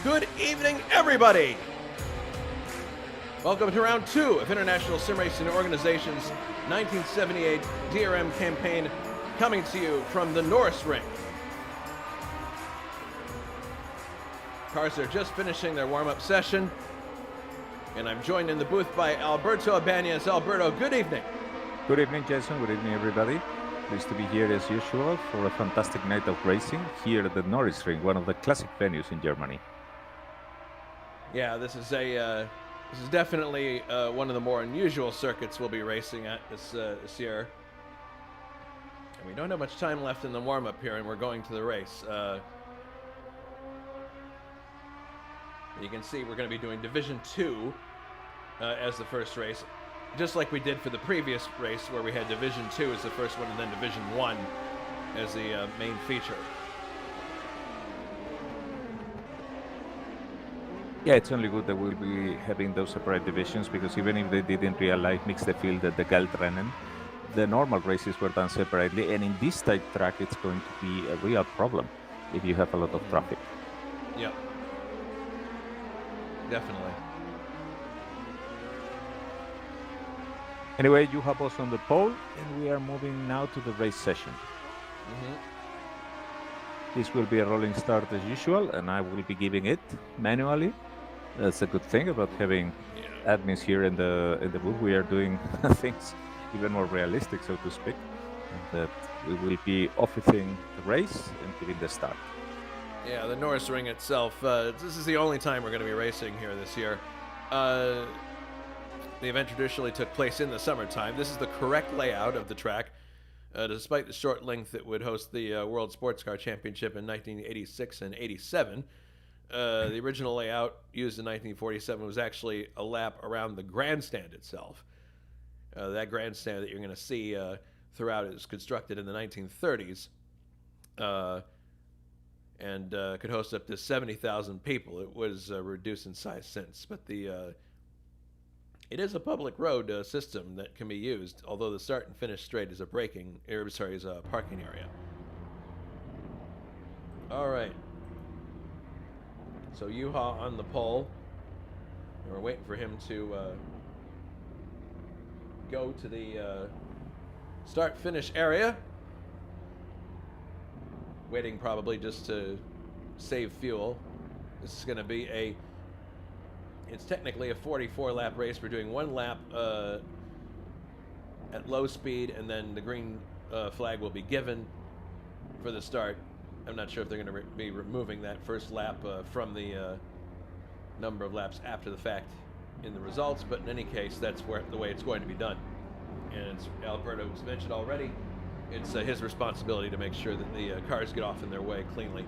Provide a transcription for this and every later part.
Good evening, everybody! Welcome to round 2 of International Sim Racing Organization's 1978 DRM campaign, coming to you from the Norris Ring. Cars are just finishing their warm-up session, and I'm joined in the booth by Alberto Ibañez. Alberto, good evening. Good evening, Jason. Good evening, everybody. Pleased to be here as usual for a fantastic night of racing here at the Norris Ring, one of the classic venues in Germany. Yeah, this is definitely one of the more unusual circuits we'll be racing at this year. And we don't have much time left in the warm-up here, and we're going to the race. You can see we're going to be doing Division 2 as the first race, just like we did for the previous race, where we had Division 2 as the first one and then Division 1 as the main feature. Yeah, it's only good that we'll be having those separate divisions, because even if they did in real life mix the field at the Geldrennen, the normal races were done separately, and in this type track it's going to be a real problem if you have a lot of traffic. Yep. Definitely. Anyway, Juha was on the pole, and we are moving now to the race session. This will be a rolling start as usual, and I will be giving it manually. That's a good thing about having admins here in the booth. We are doing things even more realistic, so to speak. And that we will be officing the race and giving the start. Yeah, the Norris Ring itself, this is the only time we're going to be racing here this year. The event traditionally took place in the summertime. This is the correct layout of the track. Despite the short length it would host the World Sports Car Championship in 1986 and 87, the original layout used in 1947 was actually a lap around the grandstand itself. That grandstand that you're going to see throughout is constructed in the 1930s and could host up to 70,000 people. It was reduced in size since, but it is a public road system that can be used, although the start and finish straight is a parking area. All right. So Juha on the pole. And we're waiting for him to go to the start-finish area. Waiting probably just to save fuel. This is going to be it's technically a 44-lap race. We're doing one lap at low speed, and then the green flag will be given for the start. I'm not sure if they're going to be removing that first lap from the number of laps after the fact in the results, but in any case, that's the way it's going to be done. And as Alberto was mentioned already, it's his responsibility to make sure that the cars get off in their way cleanly.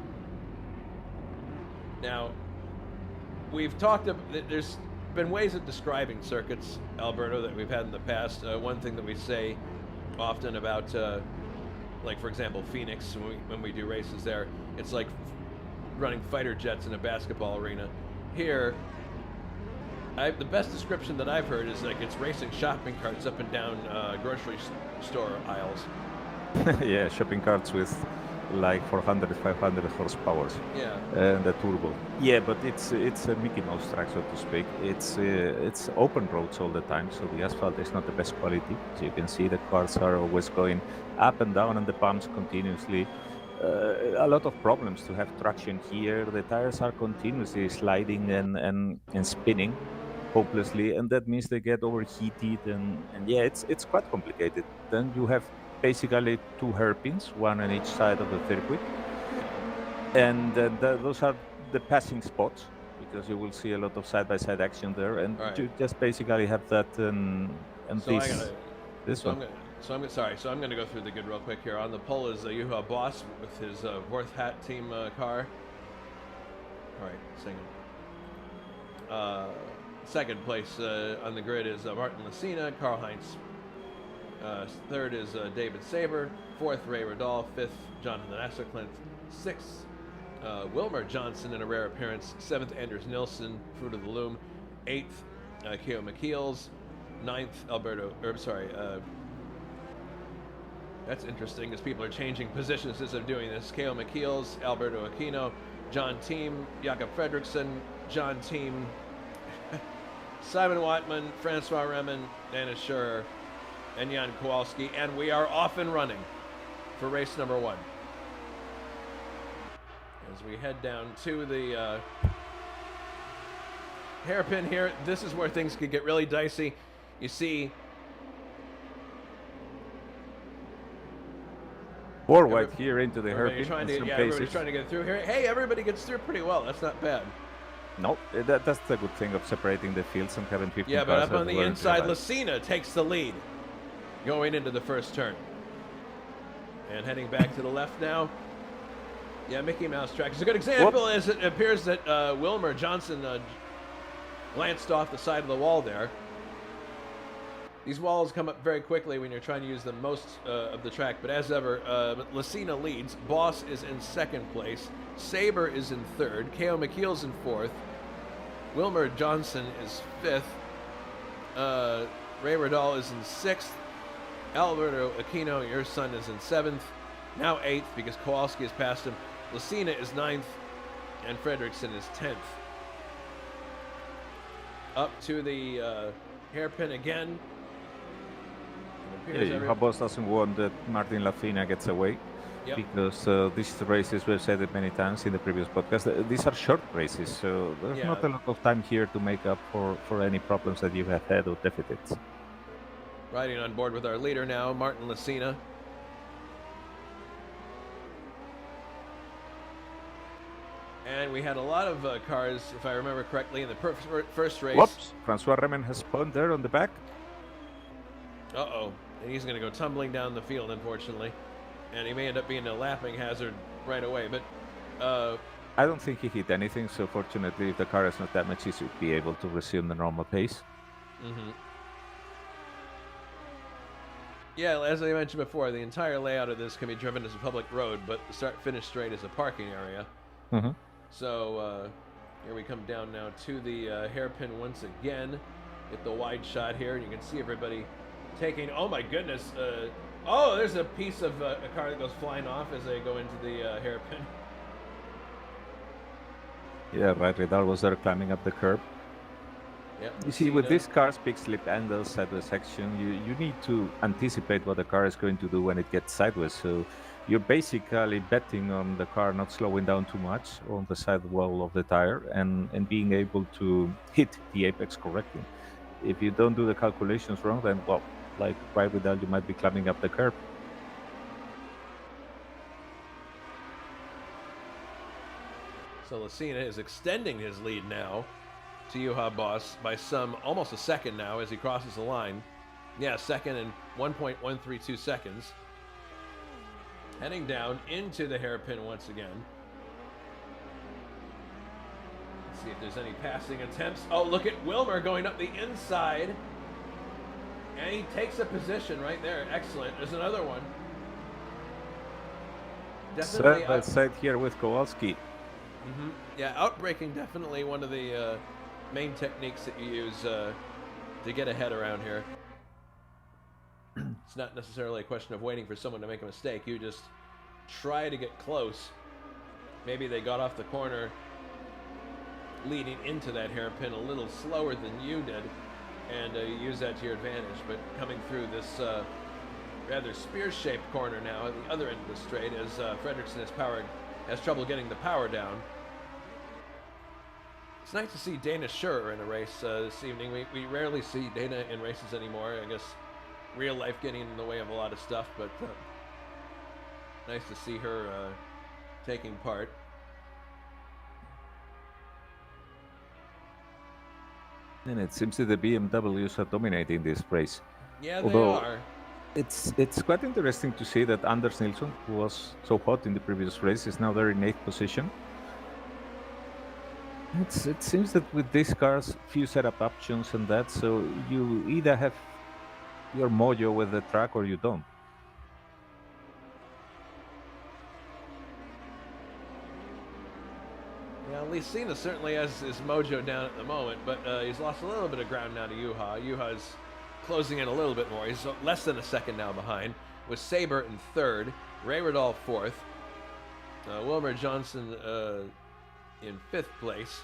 Now, we've talked about, there's been ways of describing circuits, Alberto, that we've had in the past. One thing that we say often about, like for example, Phoenix, when we do races there, it's like running fighter jets in a basketball arena. Here, the best description that I've heard is like it's racing shopping carts up and down grocery store aisles. Yeah, shopping carts with like 400, 500 horsepower. Yeah. And a turbo. Yeah, but it's a Mickey Mouse track, so to speak. It's open roads all the time, so the asphalt is not the best quality. So you can see the cars are always going up and down on the bumps continuously. A lot of problems to have traction here. The tires are continuously sliding and spinning hopelessly, and that means they get overheated, and yeah, it's quite complicated. Then you have basically two hairpins, one on each side of the circuit, and those are the passing spots, because you will see a lot of side-by-side action there, and you just basically have that and so this one. I'm going to go through the grid real quick here. On the pole is Juha Boss with his Worth Hat team car. All right, singing. Second place on the grid is Martin Lucena, Karl-Heinz. Third is David Saber. Fourth, Ray Rodolph. Fifth, Jonathan Asserklint. Sixth, Wilmer Johnson in a rare appearance. Seventh, Anders Nilsson, Fruit of the Loom. Eighth, Keo McKeels. Ninth, that's interesting because people are changing positions as I'm doing this. Keo McKeels, Alberto Aquino, John Team, Jakob Fredriksson, John Team, Simon Watman, Francois Remen, Dana Schurer, and Jan Kowalski. And we are off and running for race number 1. As we head down to the hairpin here, this is where things could get really dicey. You see 4 wide here into the hairpin. Everybody's trying to get through here. Hey, everybody gets through pretty well. That's not bad. No, that's the good thing of separating the fields and having 15 Yeah, but cars up on the inside, survive. Lucina takes the lead going into the first turn. And heading back to the left now. Yeah, Mickey Mouse track is a good example. As it appears that Wilmer Johnson glanced off the side of the wall there. These walls come up very quickly when you're trying to use the most of the track, but as ever, Lucina leads. Boss is in second place. Saber is in third. K.O. McKeel's in fourth. Wilmer Johnson is fifth. Ray Radal is in sixth. Alberto Aquino, your son, is in seventh. Now eighth because Kowalski has passed him. Lucina is ninth, and Fredriksson is 10th. Up to the hairpin again. Yeah, Juha Boss doesn't want that Martin Lafina gets away. Yep. Because these races, we've said it many times in the previous podcast, these are short races, so there's not a lot of time here to make up for any problems that you have had or deficits. Riding on board with our leader now, Martin Lucina. And we had a lot of cars, if I remember correctly, in the first race. Whoops! Francois Remen has spun there on the back. Uh-oh. And he's going to go tumbling down the field, unfortunately. And he may end up being a lapping hazard right away. But I don't think he hit anything, so fortunately, if the car is not damaged, he should be able to resume the normal pace. Mm-hmm. Yeah, as I mentioned before, the entire layout of this can be driven as a public road, but the start-finish straight is a parking area. Mm-hmm. So here we come down now to the hairpin once again. Get the wide shot here, and you can see everybody taking... Oh, my goodness. Oh, there's a piece of a car that goes flying off as they go into the hairpin. Yeah, right. Radal was there climbing up the curb. Yep. You see, with these cars, big slip angles, sideways section, you need to anticipate what the car is going to do when it gets sideways. So you're basically betting on the car not slowing down too much on the side wall of the tire and being able to hit the apex correctly. If you don't do the calculations wrong, then, well, like right with that, you might be climbing up the curb. So Lucina is extending his lead now to Juha Boss by almost a second now as he crosses the line. Yeah, second and 1.132 seconds. Heading down into the hairpin once again. Let's see if there's any passing attempts. Oh, look at Wilmer going up the inside. And he takes a position right there. Excellent. There's another one. Definitely Side by side here with Kowalski. Mm-hmm. Yeah, outbraking definitely one of the main techniques that you use to get ahead around here. It's not necessarily a question of waiting for someone to make a mistake. You just try to get close. Maybe they got off the corner leading into that hairpin a little slower than you did, and you use that to your advantage. But coming through this rather spear-shaped corner now at the other end of the straight as Fredriksson has trouble getting the power down. It's nice to see Dana Schurer in a race this evening. We rarely see Dana in races anymore. I guess real life getting in the way of a lot of stuff, but nice to see her taking part. And it seems that the BMWs are dominating this race. Yeah, Although, they are. It's quite interesting to see that Anders Nilsson, who was so hot in the previous race, is now there in 8th position. It seems that with these cars, few setup options and that, so you either have your mojo with the track or you don't. Yeah, Lucina certainly has his mojo down at the moment, but he's lost a little bit of ground now to Juha. Juha's closing in a little bit more. He's less than a second now behind, with Saber in third, Ray Radal fourth, Wilmer Johnson in 5th place.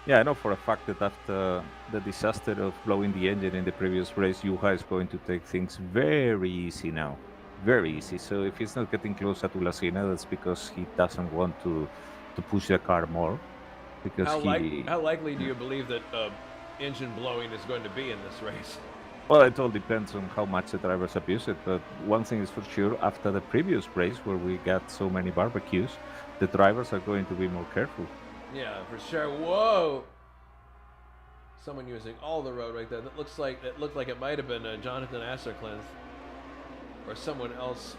Yeah, I know for a fact that after the disaster of blowing the engine in the previous race, Juha is going to take things very easy now. Very easy. So if he's not getting closer to Lasina, that's because he doesn't want to push the car more. Because How likely do you believe that engine blowing is going to be in this race? Well, it all depends on how much the drivers abuse it. But one thing is for sure, after the previous race where we got so many barbecues, the drivers are going to be more careful. Yeah, for sure. Whoa! Someone using all the road right there. That looked like it might have been Jonathan Asserclent or someone else.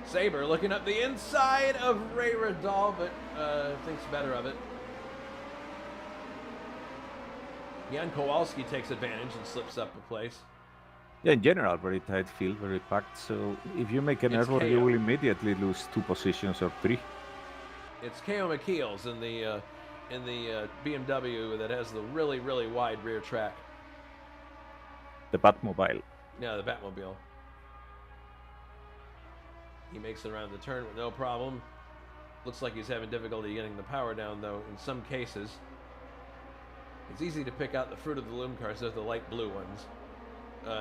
Saber looking up the inside of Ray Radal, but thinks better of it. Jan Kowalski takes advantage and slips up a place. Yeah, in general, very tight field, very packed. So if you make an error, you will immediately lose 2 positions or 3. It's K.O. McKeels in the BMW that has the really, really wide rear track. The Batmobile. Yeah, the Batmobile. He makes it around the turn with no problem. Looks like he's having difficulty getting the power down, though, in some cases. It's easy to pick out the fruit of the loom cars, those are the light blue ones.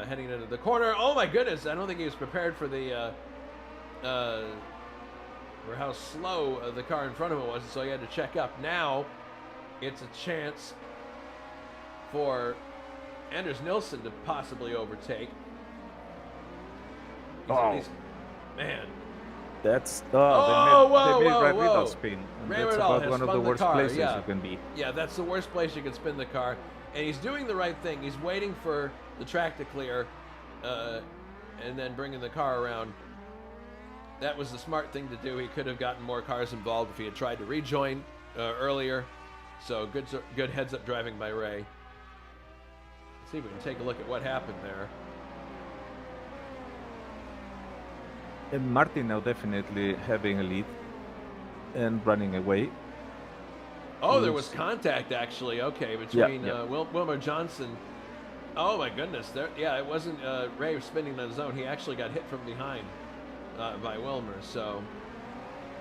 Heading into the corner. Oh my goodness, I don't think he was prepared for the for how slow the car in front of him was, so he had to check up. Now, it's a chance for Anders Nilsson to possibly overtake. Man. That's they made Ray Radal spin. And that's about one of the worst places you can be. Yeah, that's the worst place you can spin the car. And he's doing the right thing. He's waiting for the track to clear and then bringing the car around. That was the smart thing to do. He could have gotten more cars involved if he had tried to rejoin earlier. So good heads-up driving by Ray. Let's see if we can take a look at what happened there. And Martin now definitely having a lead and running away. Oh, there was contact actually. Okay, between Wilmer Johnson. Oh my goodness! It wasn't Ray spinning on his own. He actually got hit from behind by Wilmer. So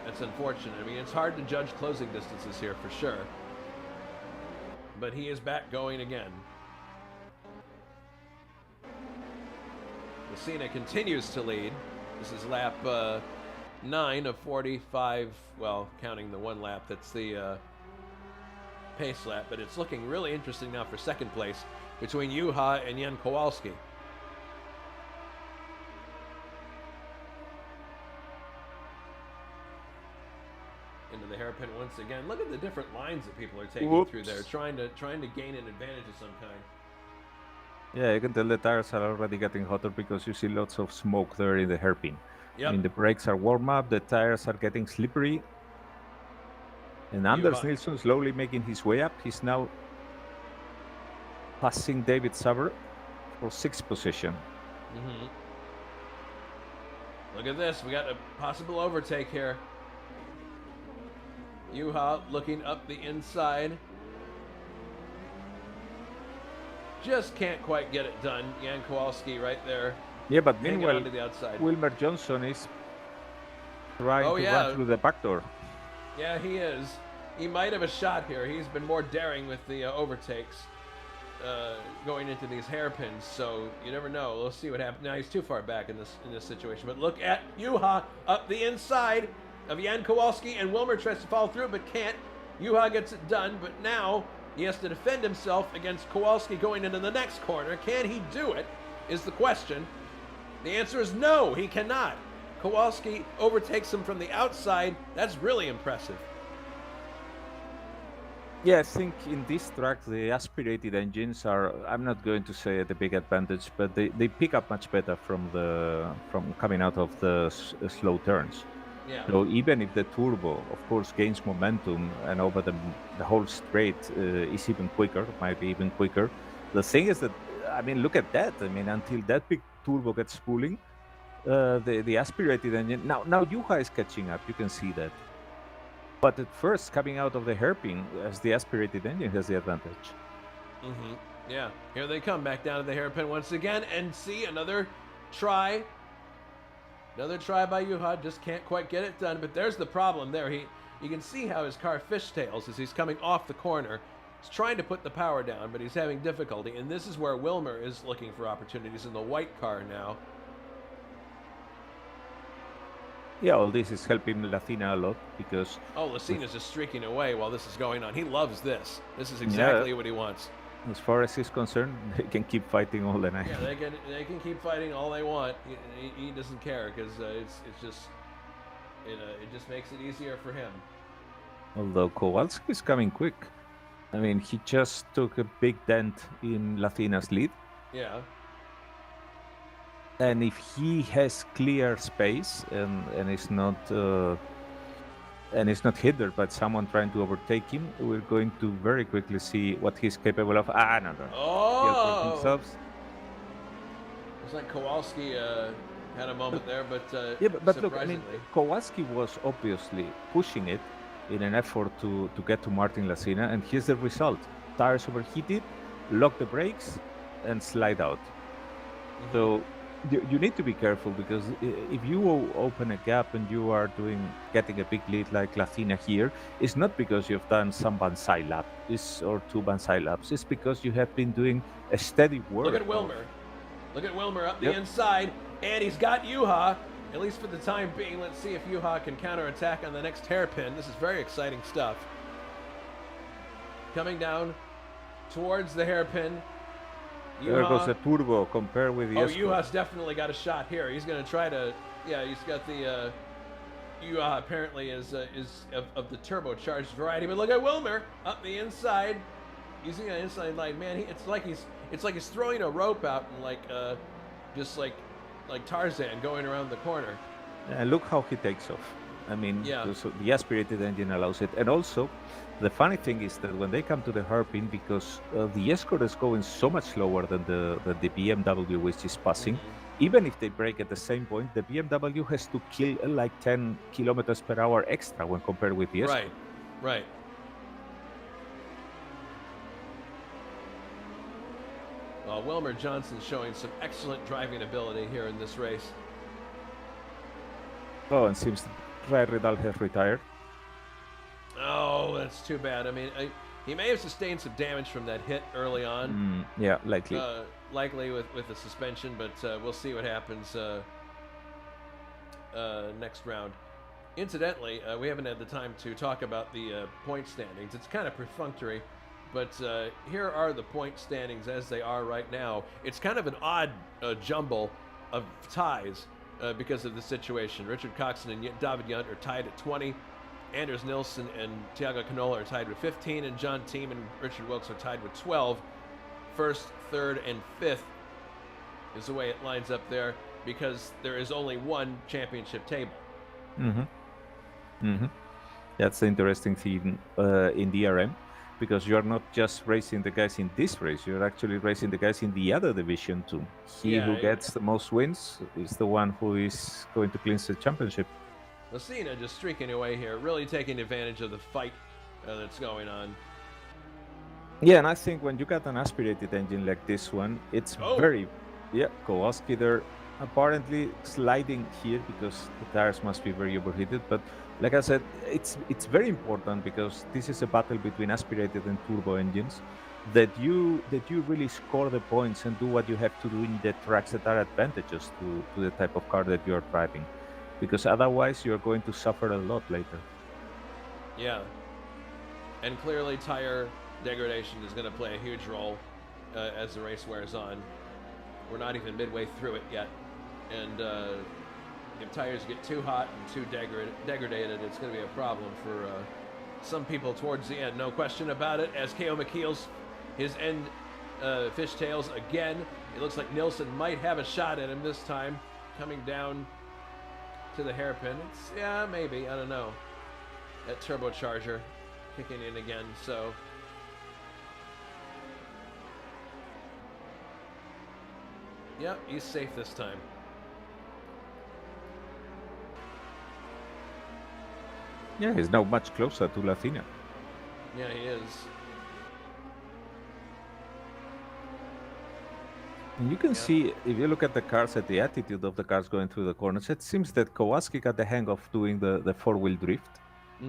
that's unfortunate. I mean, it's hard to judge closing distances here for sure. But he is back going again. Messina continues to lead. This is lap 9 of 45, well, counting the one lap, that's the pace lap, but it's looking really interesting now for second place between Juha and Jan Kowalski. Into the hairpin once again. Look at the different lines that people are taking through there, trying to gain an advantage of some kind. Yeah, you can tell the tires are already getting hotter because you see lots of smoke there in the hairpin. Yep. I mean, the brakes are warm up, the tires are getting slippery. And Anders Nilsson slowly making his way up. He's now passing David Saber for 6th position. Mm-hmm. Look at this. We got a possible overtake here. Juha looking up the inside. Just can't quite get it done. Jan Kowalski right there. Yeah, but meanwhile, to the outside. Wilmer Johnson is trying to run through the back door. Yeah, he is. He might have a shot here. He's been more daring with the overtakes going into these hairpins, so you never know. We'll see what happens. Now he's too far back in this situation. But look at Juha up the inside of Jan Kowalski, and Wilmer tries to follow through but can't. Juha gets it done, but now he has to defend himself against Kowalski going into the next corner. Can he do it, is the question. The answer is no, he cannot. Kowalski overtakes him from the outside. That's really impressive. Yeah, I think in this track, the aspirated engines are, I'm not going to say the big advantage, but they pick up much better from coming out of the slow turns. Yeah. So even if the turbo, of course, gains momentum and over the whole straight is even quicker, might be even quicker. The thing is that, I mean, look at that. I mean, until that big turbo gets spooling, the aspirated engine, now Juha is catching up, you can see that. But at first, coming out of the hairpin, as the aspirated engine has the advantage. Mm-hmm. Yeah, here they come back down to the hairpin once again, and see another try. Another try by Juha, just can't quite get it done. But there's the problem there. You can see how his car fishtails as he's coming off the corner. He's trying to put the power down, but he's having difficulty. And this is where Wilmer is looking for opportunities in the white car now. Yeah, all this is helping Latina a lot because... Oh, Lacina's just streaking away while this is going on. He loves this. This is exactly what he wants. As far as he's concerned, they can keep fighting all the night. Yeah, they can keep fighting all they want. He doesn't care because it's just it just makes it easier for him. Although Kowalski is coming quick. I mean, he just took a big dent in Latina's lead. Yeah. And if he has clear space and is not hindered by someone trying to overtake him, we're going to very quickly see what he's capable of. No. Oh! It's like Kowalski had a moment there, but but look, I mean, Kowalski was obviously pushing it in an effort to get to Martin Lacina, and here's the result. Tires overheated, lock the brakes, and slide out. Mm-hmm. So you need to be careful because if you open a gap and you are getting a big lead like Lacina here, it's not because you've done some Banzai lap or 2 Banzai laps. It's because you have been doing a steady work. Look at Wilmer. Look at Wilmer up the inside, and he's got Juha. At least for the time being, let's see if Juha can counterattack on the next hairpin. This is very exciting stuff. Coming down towards the hairpin. There goes the turbo compared with the Juha's definitely got a shot here. He's going to try to... Yeah, he's got the... Juha apparently is of the turbocharged variety. But look at Wilmer up the inside. Using an inside line. Man, it's like he's throwing a rope out and just like Tarzan going around the corner. Look how he takes off. I mean, so the aspirated engine allows it. And also, the funny thing is that when they come to the hairpin, because the Escort is going so much slower than the BMW which is passing, even if they brake at the same point, the BMW has to kill like 10 kilometers per hour extra when compared with the Escort. Right. Wilmer Johnson showing some excellent driving ability here in this race. Oh, and seems Ray Ridal has retired. Oh, that's too bad. I mean, he may have sustained some damage from that hit early on. Yeah, likely. Likely with the suspension, but we'll see what happens next round. Incidentally, we haven't had the time to talk about the point standings. It's kind of perfunctory. But here are the point standings as they are right now. It's kind of an odd jumble of ties because of the situation. Richard Coxon and David Yunt are tied at 20. Anders Nilsson and Thiago Canola are tied with 15. And John Thiem and Richard Wilkes are tied with 12. First, third, and fifth is the way it lines up there because there is only one championship table. That's the interesting thing in DRM. Because you're not just racing the guys in this race, you're actually racing the guys in the other division too. Who gets the most wins is the one who is going to clinch the championship. Lacina just streaking away here, really taking advantage of the fight that's going on. Yeah, and I think when you got an aspirated engine like this one, it's very... Yeah, Kowalski there apparently sliding here because the tires must be very overheated, but like I said, it's very important because this is a battle between aspirated and turbo engines that you really score the points and do what you have to do in the tracks that are advantageous to the type of car that you are driving, because otherwise you're going to suffer a lot later. Yeah, and clearly tire degradation is going to play a huge role as the race wears on. We're not even midway through it yet, and if tires get too hot and too degraded, it's going to be a problem for some people towards the end. No question about it. As K.O. McKeel's his end fishtails again. It looks like Nilsson might have a shot at him this time, coming down to the hairpin. Maybe. I don't know. That turbocharger kicking in again. So yep, he's safe this time. Yeah, he's now much closer to Lacina. Yeah, he is. And you can see, if you look at the cars, at the attitude of the cars going through the corners, it seems that Kowalski got the hang of doing the four-wheel drift.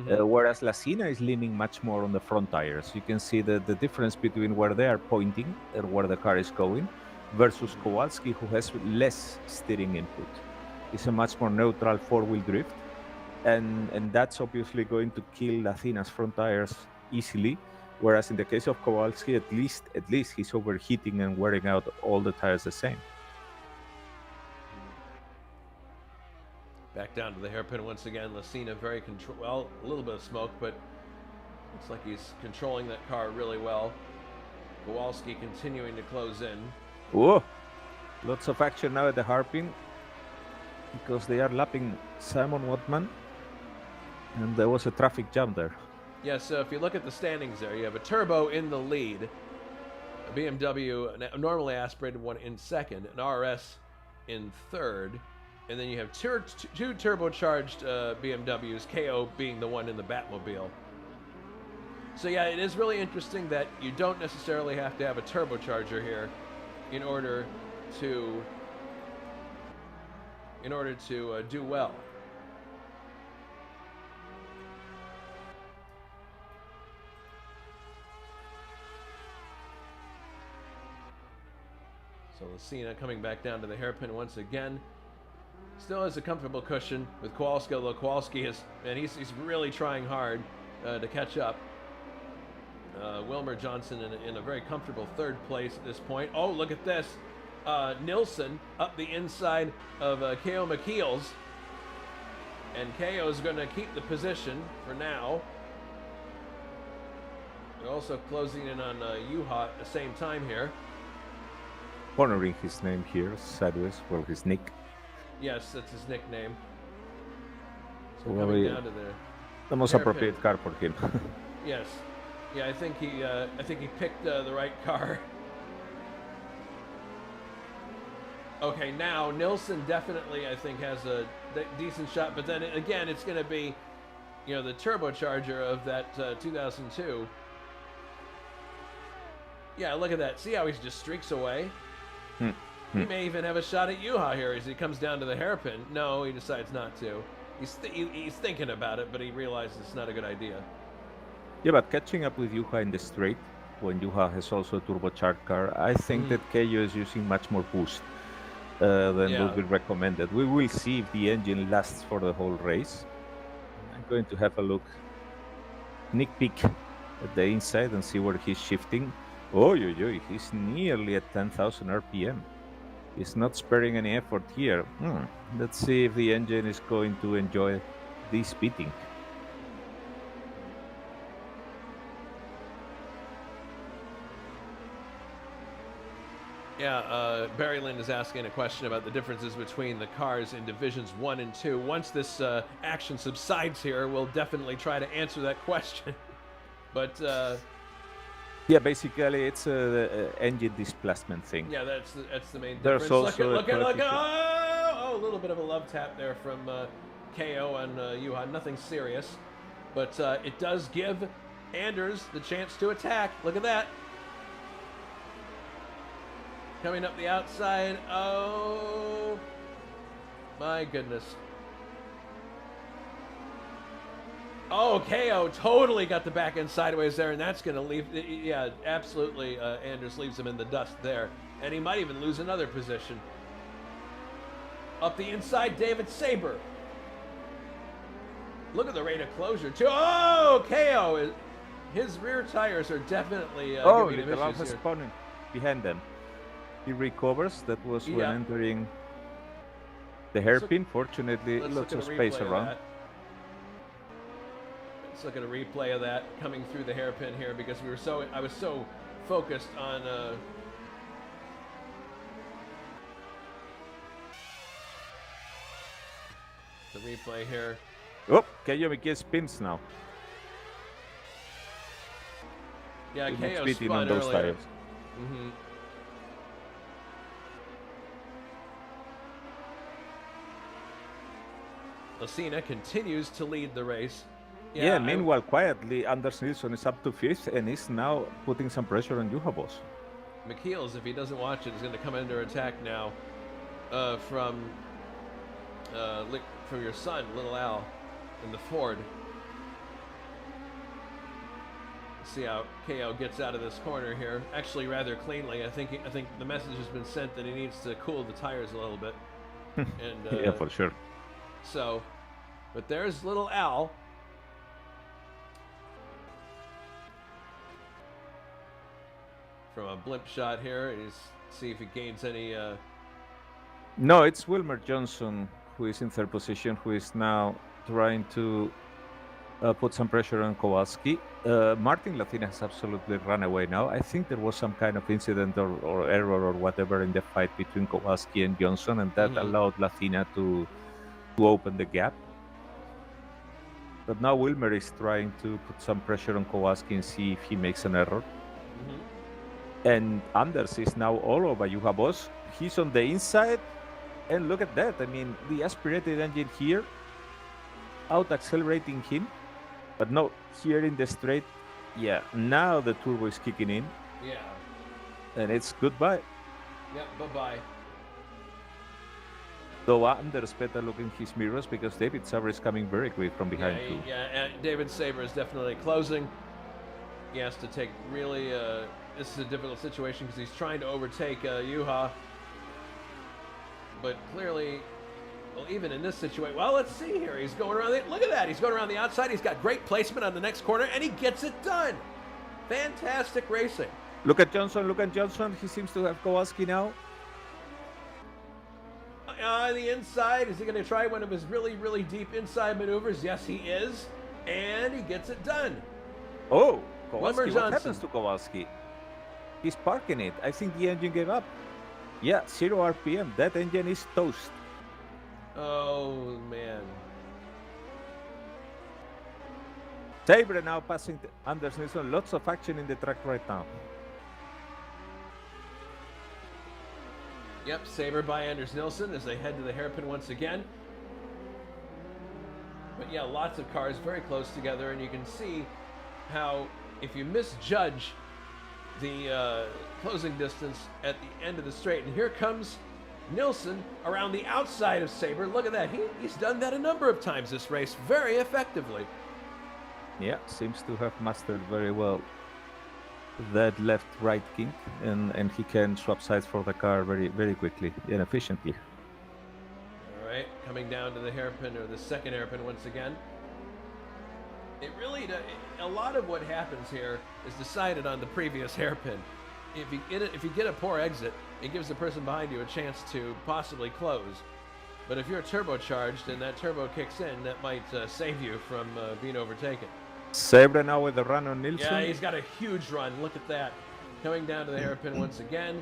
Whereas Lacina is leaning much more on the front tires. You can see the difference between where they are pointing and where the car is going versus Kowalski, who has less steering input. It's a much more neutral four-wheel drift. And that's obviously going to kill Lacina's front tires easily. Whereas in the case of Kowalski, at least he's overheating and wearing out all the tires the same. Back down to the hairpin once again. Lacina very well, a little bit of smoke, but looks like he's controlling that car really well. Kowalski continuing to close in. Whoa! Lots of action now at the hairpin because they are lapping Simon Wattman, and there was a traffic jam there. Yeah, so if you look at the standings there, you have a Turbo in the lead, a BMW, a normally aspirated one in second, an RS in third, and then you have two turbocharged BMWs, KO being the one in the Batmobile. So yeah, it is really interesting that you don't necessarily have to have a turbocharger here in order to do well. So Lacina coming back down to the hairpin once again. Still has a comfortable cushion with Kowalski, although Kowalski he's really trying hard to catch up. Wilmer Johnson in a very comfortable third place at this point. Oh, look at this. Nilsson up the inside of K.O. McKeels. And K.O. is going to keep the position for now. They're also closing in on Juha at the same time here. Honoring his name here, sideways, well, his nick. Yes, that's his nickname. So well, coming down to the most appropriate car for him. Yes. Yeah, I think he picked the right car. Okay, now Nilsson definitely, I think, has a decent shot, but then again, it's going to be, the turbocharger of that 2002. Yeah, look at that. See how he just streaks away? He may even have a shot at Juha here as he comes down to the hairpin. No, he decides not to. He's thinking about it, but he realizes it's not a good idea. Yeah, but catching up with Juha in the straight, when Juha has also a turbocharged car, I think that KO is using much more boost than would be recommended. We will see if the engine lasts for the whole race. I'm going to have a look, sneak peek at the inside and see where he's shifting. Oh, he's nearly at 10,000 RPM. He's not sparing any effort here. Let's see if the engine is going to enjoy this beating. Yeah, Barry Lynn is asking a question about the differences between the cars in Divisions 1 and 2. Once this action subsides here, we'll definitely try to answer that question. But... yeah, basically it's a engine displacement thing. Yeah, that's the main There's difference. Also look at a little bit of a love tap there from KO and Juha. Nothing serious, but it does give Anders the chance to attack. Look at that. Coming up the outside. Oh my goodness. Oh, KO totally got the back end sideways there, and that's going to leave... Yeah, absolutely, Anders leaves him in the dust there. And he might even lose another position. Up the inside, David Saber. Look at the rate of closure, too. Oh, KO! His rear tires are definitely giving him issues here. Spawning behind them. He recovers. That was when entering the hairpin. Fortunately, lots of space around. Let's look at a replay of that coming through the hairpin here because I was so focused on the replay here. Oh, KO gets spins now. Yeah, KO spun on those earlier. Tires. Lacina continues to lead the race. Yeah, meanwhile, quietly, Anders Nilsson is up to 5th and is now putting some pressure on Juha Boss. McKeels, if he doesn't watch it, is going to come under attack now from your son, Little Al, in the Ford. see how KO gets out of this corner here. Actually, rather cleanly. I think the message has been sent that he needs to cool the tires a little bit. And yeah, for sure. So, but there's little Al. From a blimp shot here, he's see if he gains any. No, it's Wilmer Johnson who is in third position, who is now trying to put some pressure on Kowalski. Martin Latina has absolutely run away now. I think there was some kind of incident or error or whatever in the fight between Kowalski and Johnson, and that allowed Latina to open the gap. But now Wilmer is trying to put some pressure on Kowalski and see if he makes an error. And Anders is now all over Juha Boss. He's on the inside, and look at that. I mean, the aspirated engine here out accelerating him. But no, here in the straight, yeah, now the turbo is kicking in. Yeah. And it's goodbye. Yep, bye-bye. Though Anders better look in his mirrors because David Saber is coming very quick from behind too. Yeah, David Saber is definitely closing. He has to take really, this is a difficult situation because he's trying to overtake Juha. But clearly, well, even in this situation, well, let's see here. He's going around, look at that. He's going around the outside. He's got great placement on the next corner, and he gets it done. Fantastic racing. Look at Johnson. He seems to have Kowalski now. The inside, is he going to try one of his really, really deep inside maneuvers? Yes, he is. And he gets it done. Oh, Kowalski, what happens to Kowalski? He's parking it. I think the engine gave up. Yeah, 0 RPM. That engine is toast. Oh, man. Sabre now passing Anders Nilsson. Lots of action in the track right now. Yep, Sabre by Anders Nilsson as they head to the hairpin once again. But yeah, lots of cars very close together, and you can see how if you misjudge the closing distance at the end of the straight, and here comes Nilsson around the outside of Sabre. Look at that. He's done that a number of times this race very effectively. Yeah, seems to have mastered very well that left-right kink, and he can swap sides for the car very, very quickly and efficiently. All right, coming down to the hairpin, or the second hairpin once again. It really, a lot of what happens here is decided on the previous hairpin. If you get a poor exit, it gives the person behind you a chance to possibly close. But if you're turbocharged and that turbo kicks in, that might save you from being overtaken. Sabre now with the run on Nilsson. Yeah, he's got a huge run. Look at that. Coming down to the hairpin once again.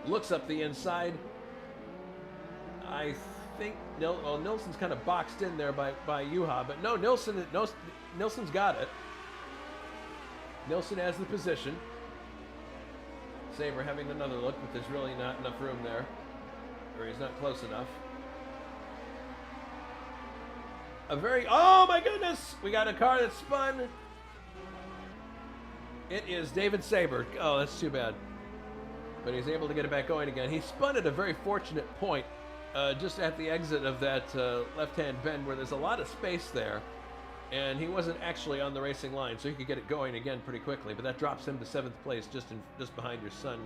Looks up the inside. I think Nilsson's kind of boxed in there by Juha, but no, Nilsson's got it. Nilsson has the position. Sabre having another look, but there's really not enough room there, or he's not close enough. Oh my goodness! We got a car that spun. It is David Sabre. Oh, that's too bad. But he's able to get it back going again. He spun at a very fortunate point, just at the exit of that left-hand bend where there's a lot of space there. And he wasn't actually on the racing line, so he could get it going again pretty quickly. But that drops him to 7th place, just behind your son,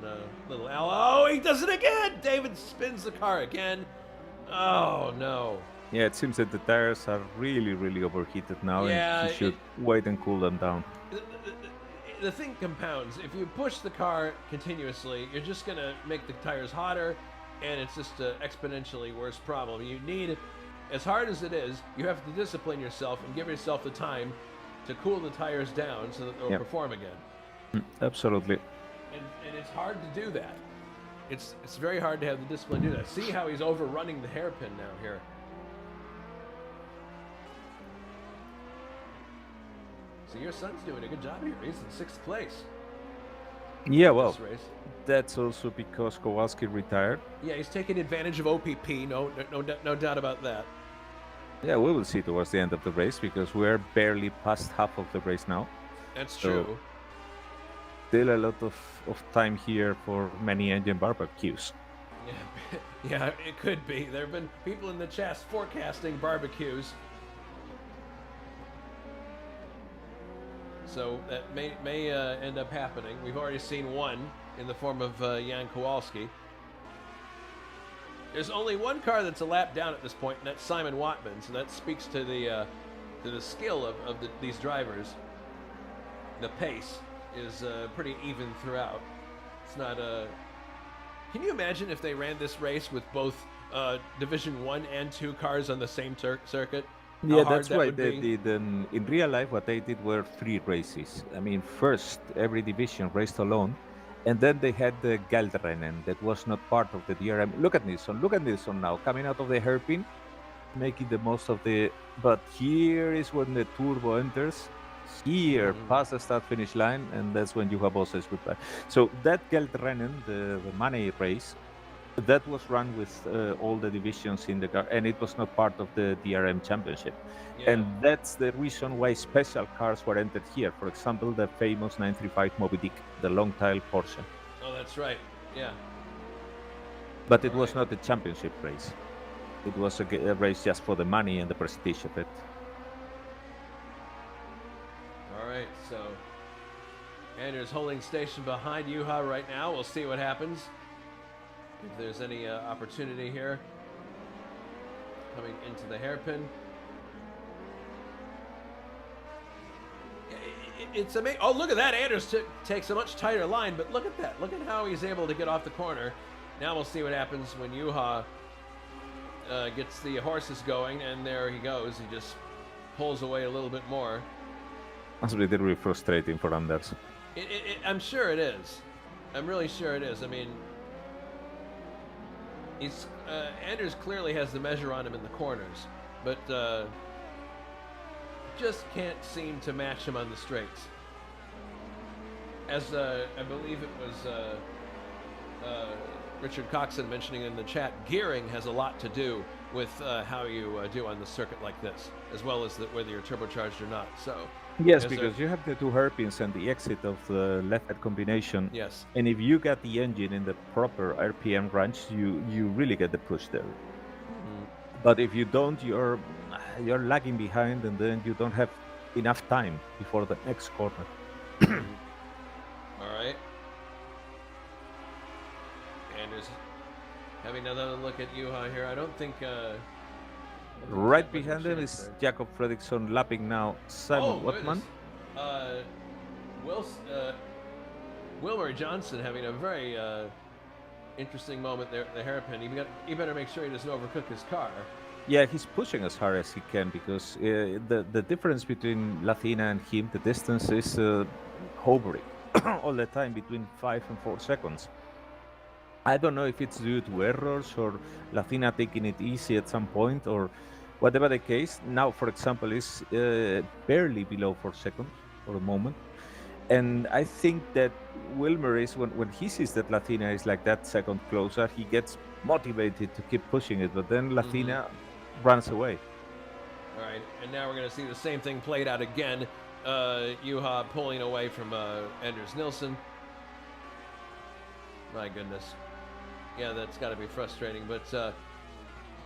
little Al. Oh, he does it again! David spins the car again. Oh, no. Yeah, it seems that the tires are really, really overheated now, and he should wait and cool them down. The thing compounds. If you push the car continuously, you're just going to make the tires hotter, and it's just an exponentially worse problem. You need, as hard as it is, you have to discipline yourself and give yourself the time to cool the tires down so that they'll perform again. Absolutely. And it's hard to do that. It's very hard to have the discipline to do that. See how he's overrunning the hairpin now here. So your son's doing a good job here. He's in 6th place. Yeah, well, that's also because Kowalski retired. Yeah, he's taking advantage of OPP. No doubt about that. Yeah, we will see towards the end of the race because we're barely past half of the race now. That's true. Still a lot of time here for many engine barbecues. Yeah, it could be. There have been people in the chat forecasting barbecues. So that may end up happening. We've already seen one in the form of Jan Kowalski. There's only one car that's a lap down at this point, and that's Simon Watman. So that speaks to the skill of these drivers. The pace is pretty even throughout. It's not a. Can you imagine if they ran this race with both Division 1 and 2 cars on the same circuit? Yeah, that's why they did. In real life, what they did were 3 races. I mean, first, every division raced alone, and then they had the Geldrennen that was not part of the DRM. Look at Nilsson now, coming out of the hairpin, making the most of the. But here is when the turbo enters. Here, past the start-finish line, and that's when Juha says goodbye. So that Geldrennen, the money race, that was run with all the divisions in the car, and it was not part of the DRM championship. Yeah. And that's the reason why special cars were entered here. For example, the famous 935 Moby Dick, the long-tail Porsche. Oh, that's right. Yeah. But it was not a championship race. It was a race just for the money and the prestige of it. All right, so Anders holding station behind Juha right now. We'll see what happens. If there's any opportunity here. Coming into the hairpin. It's amazing. Oh, look at that. Anders takes a much tighter line, but look at that. Look at how he's able to get off the corner. Now we'll see what happens when Juha gets the horses going, and there he goes. He just pulls away a little bit more. Must be really frustrating for Anders. I'm sure it is. I'm really sure it is. I mean, Anders clearly has the measure on him in the corners, but just can't seem to match him on the straights. As I believe it was Richard Coxon mentioning in the chat, gearing has a lot to do with how you do on the circuit like this, as well as whether you're turbocharged or not. So. Yes, because you have the 2 hairpins and the exit of the left-hand combination. Yes. And if you got the engine in the proper RPM range, you really get the push there. But if you don't, you're lagging behind, and then you don't have enough time before the next corner. All right. Anders having another look at Juha here. I don't think. Right behind him is Jakob Fredriksson lapping now Simon Watman. Wilmer Johnson having a very interesting moment there at the hairpin. He better make sure he doesn't overcook his car. Yeah, he's pushing as hard as he can, because the difference between Lathina and him, the distance is hovering all the time between 5 and 4 seconds. I don't know if it's due to errors or Lathina taking it easy at some point, or whatever the case. Now, for example, is barely below 4 seconds for the moment. And I think that Wilmer is, when he sees that Lathina is like that second closer, he gets motivated to keep pushing it, but then Lathina runs away. All right, and now we're going to see the same thing played out again. Juha pulling away from Anders Nilsson. My goodness. Yeah, that's got to be frustrating. But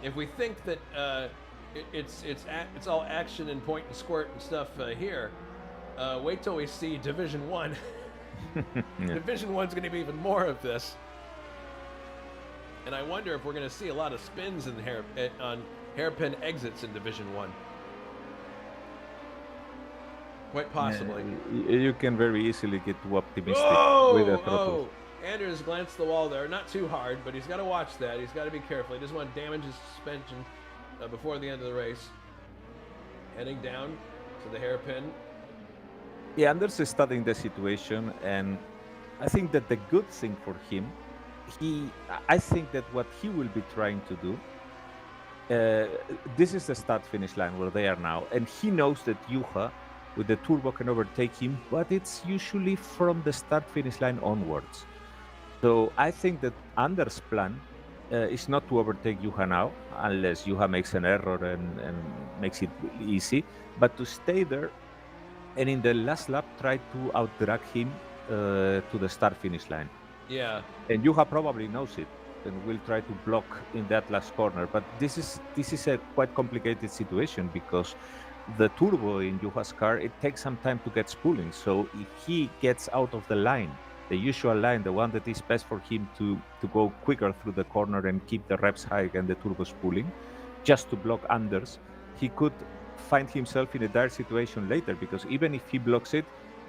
if we think that it's all action and point and squirt and stuff here, wait till we see Division 1. Yeah. Division 1's going to be even more of this. And I wonder if we're going to see a lot of spins in on hairpin exits in Division 1. Quite possibly. Yeah, you can very easily get too optimistic with the throttle. Anders glanced the wall there, not too hard, but he's got to watch that. He's got to be careful. He doesn't want to damage his suspension before the end of the race. Heading down to the hairpin. Yeah, Anders is studying the situation, and I think that the good thing for him, I think that what he will be trying to do, this is the start-finish line where they are now, and he knows that Juha with the turbo can overtake him, but it's usually from the start-finish line onwards. So I think that Anders' plan is not to overtake Juha now, unless Juha makes an error and makes it easy, but to stay there and in the last lap try to outdrag him to the start-finish line. Yeah. And Juha probably knows it and will try to block in that last corner. But this is a quite complicated situation, because the turbo in Juha's car, it takes some time to get spooling. So if he gets out of the line, the usual line, the one that is best for him to go quicker through the corner and keep the reps high and the turbo spooling, just to block unders, he could find himself in a dire situation later, because even if he blocks it,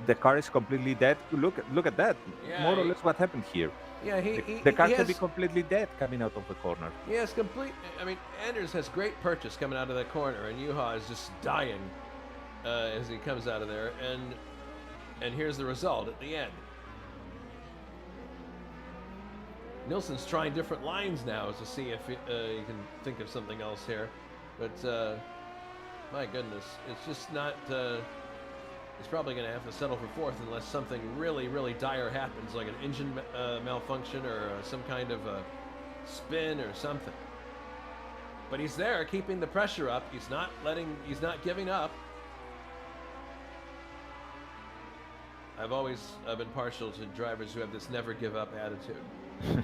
the car is completely dead. Look at that. Yeah, More or less what happened here. Yeah, the car he can has, be completely dead coming out of the corner. He has complete. I mean, Anders has great purchase coming out of that corner, and Juha is just dying as he comes out of there. And here's the result at the end. Nilsson's trying different lines now to see if he can think of something else here, but my goodness, it's just not. He's probably going to have to settle for fourth unless something really, really dire happens, like an engine malfunction or some kind of a spin or something. But he's there, keeping the pressure up. He's not giving up. I've always been partial to drivers who have this never give up attitude,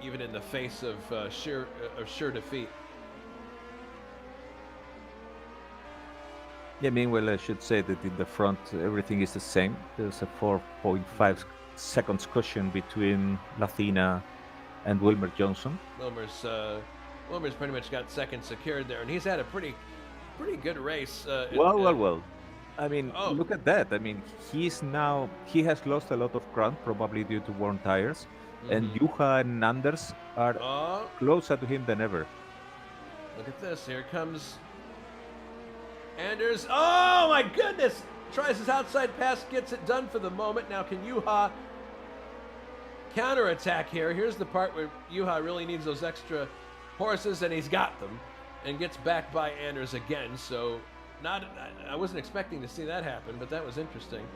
even in the face of sure defeat. Yeah, meanwhile, I should say that in the front, everything is the same. There's a 4.5 seconds cushion between Lathina and Wilmer Johnson. Wilmer's pretty much got second secured there, and he's had a pretty good race. Well. I mean, look at that. I mean, he has lost a lot of ground, probably due to worn tires. Mm-hmm. And Juha and Anders are closer to him than ever. Look at this. Here comes Anders. Oh my goodness! Tries his outside pass, gets it done for the moment. Now can Juha counterattack here? Here's the part where Juha really needs those extra horses, and he's got them, and gets back by Anders again. So I wasn't expecting to see that happen, but that was interesting.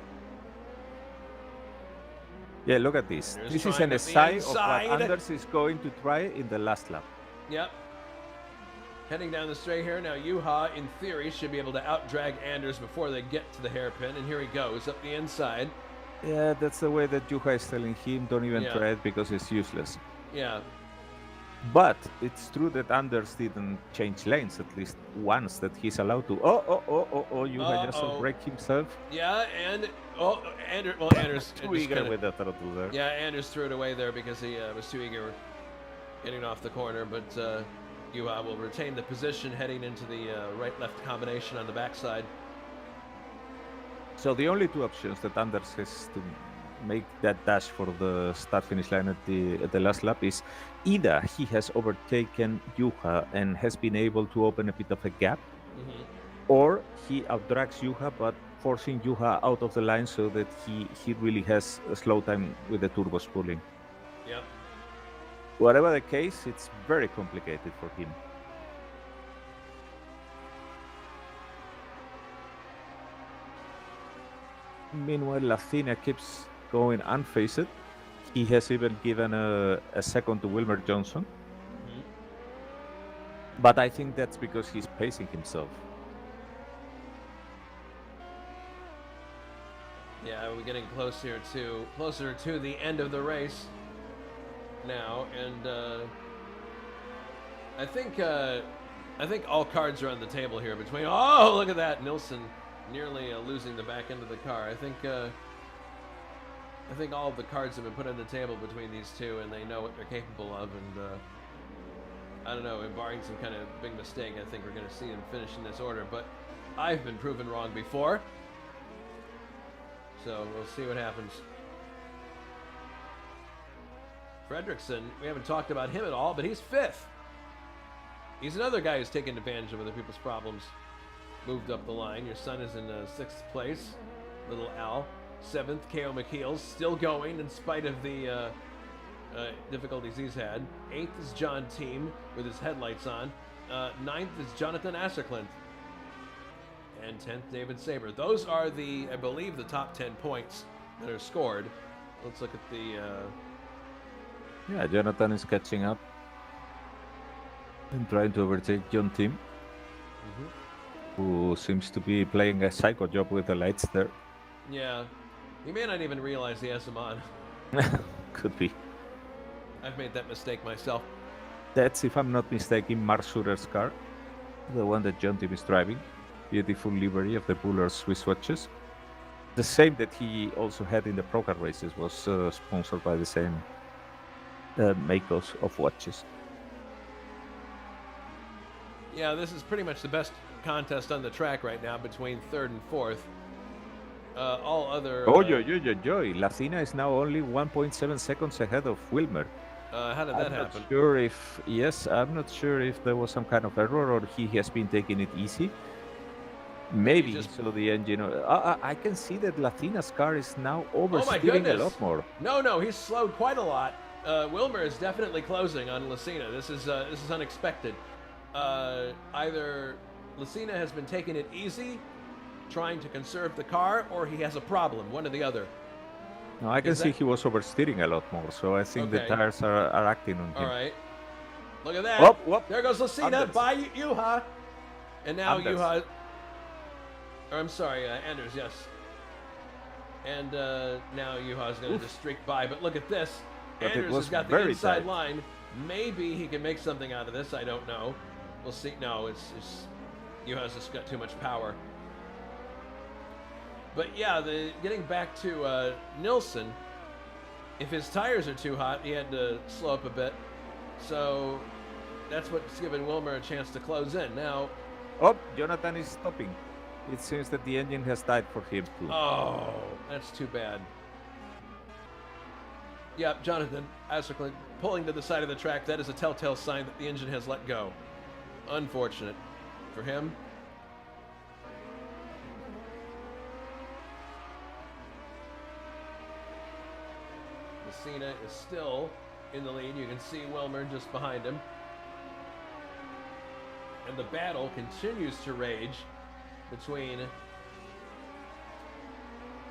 Yeah, look at this. Anders this is an aside of what Anders is going to try in the last lap. Yep. Heading down the straight here. Now Juha, in theory, should be able to out-drag Anders before they get to the hairpin. And here he goes, up the inside. Yeah, that's the way that Juha is telling him, don't even try it because it's useless. Yeah. But it's true that Anders didn't change lanes, at least once, that he's allowed to. Juha just break himself. Yeah, and Anders too eager with the throttle there. Yeah, Anders threw it away there because he was too eager getting off the corner, but Juha will retain the position heading into the right-left combination on the backside. So the only two options that Anders has to make that dash for the start-finish line at the last lap is either he has overtaken Juha and has been able to open a bit of a gap, or he outdrags Juha but forcing Juha out of the line so that he really has a slow time with the turbo spooling. Yep. Whatever the case, it's very complicated for him. Meanwhile, Lathina keeps going unfazed. He has even given a second to Wilmer Johnson. But I think that's because he's pacing himself. Yeah, we're getting closer to the end of the race now, and I think all cards are on the table here between. Oh, look at that! Nilsson nearly losing the back end of the car. I think all of the cards have been put on the table between these two, and they know what they're capable of. And I don't know, barring some kind of big mistake, I think we're going to see them finish in this order. But I've been proven wrong before, so we'll see what happens. Fredriksson, we haven't talked about him at all, but he's fifth. He's another guy who's taken advantage of other people's problems. Moved up the line. Your son is in sixth place. Little Al. Seventh, K.O. McKeel's still going in spite of the difficulties he's had. Eighth is John Team with his headlights on. Ninth is Jonathan Asserklint. And 10th, David Saber. Those are I believe, the top 10 points that are scored. Let's look at the... Yeah, Jonathan is catching up and trying to overtake John Team, who seems to be playing a psycho job with the lights there. Yeah, he may not even realize he has them on. Could be. I've made that mistake myself. That's, if I'm not mistaken, Mark Schurer's car, the one that John Team is driving. beautiful livery of the Buller Swiss watches. The same that he also had in the Pro Car races was sponsored by the same makers of watches. Yeah, this is pretty much the best contest on the track right now between third and fourth. All other... Lacina is now only 1.7 seconds ahead of Wilmer. How did that happen? I'm not sure if there was some kind of error or he has been taking it easy. Maybe he saw the engine. I can see that Lacina's car is now oversteering a lot more. No, he's slowed quite a lot. Wilmer is definitely closing on Lacina. This is unexpected. Either Lacina has been taking it easy, trying to conserve the car, or he has a problem, one or the other. No, I can see he was oversteering a lot more, so I think the tires are acting on him. All right. Look at that. There goes Lacina by Juha. And now Juha... Or I'm sorry, Anders, yes. And now Juha's going to just streak by. But look at this. Anders has got the inside line. Maybe he can make something out of this. I don't know. We'll see. No, it's Juha's just got too much power. But yeah, getting back to Nilsson, if his tires are too hot, he had to slow up a bit. So that's what's given Wilmer a chance to close in. Now... Oh, Jonathan is stopping. It seems that the engine has died for him too. Oh, that's too bad. Yep, Jonathan Asserklin pulling to the side of the track. That is a telltale sign that the engine has let go. Unfortunate for him. Messina is still in the lead. You can see Wilmer just behind him. And the battle continues to rage between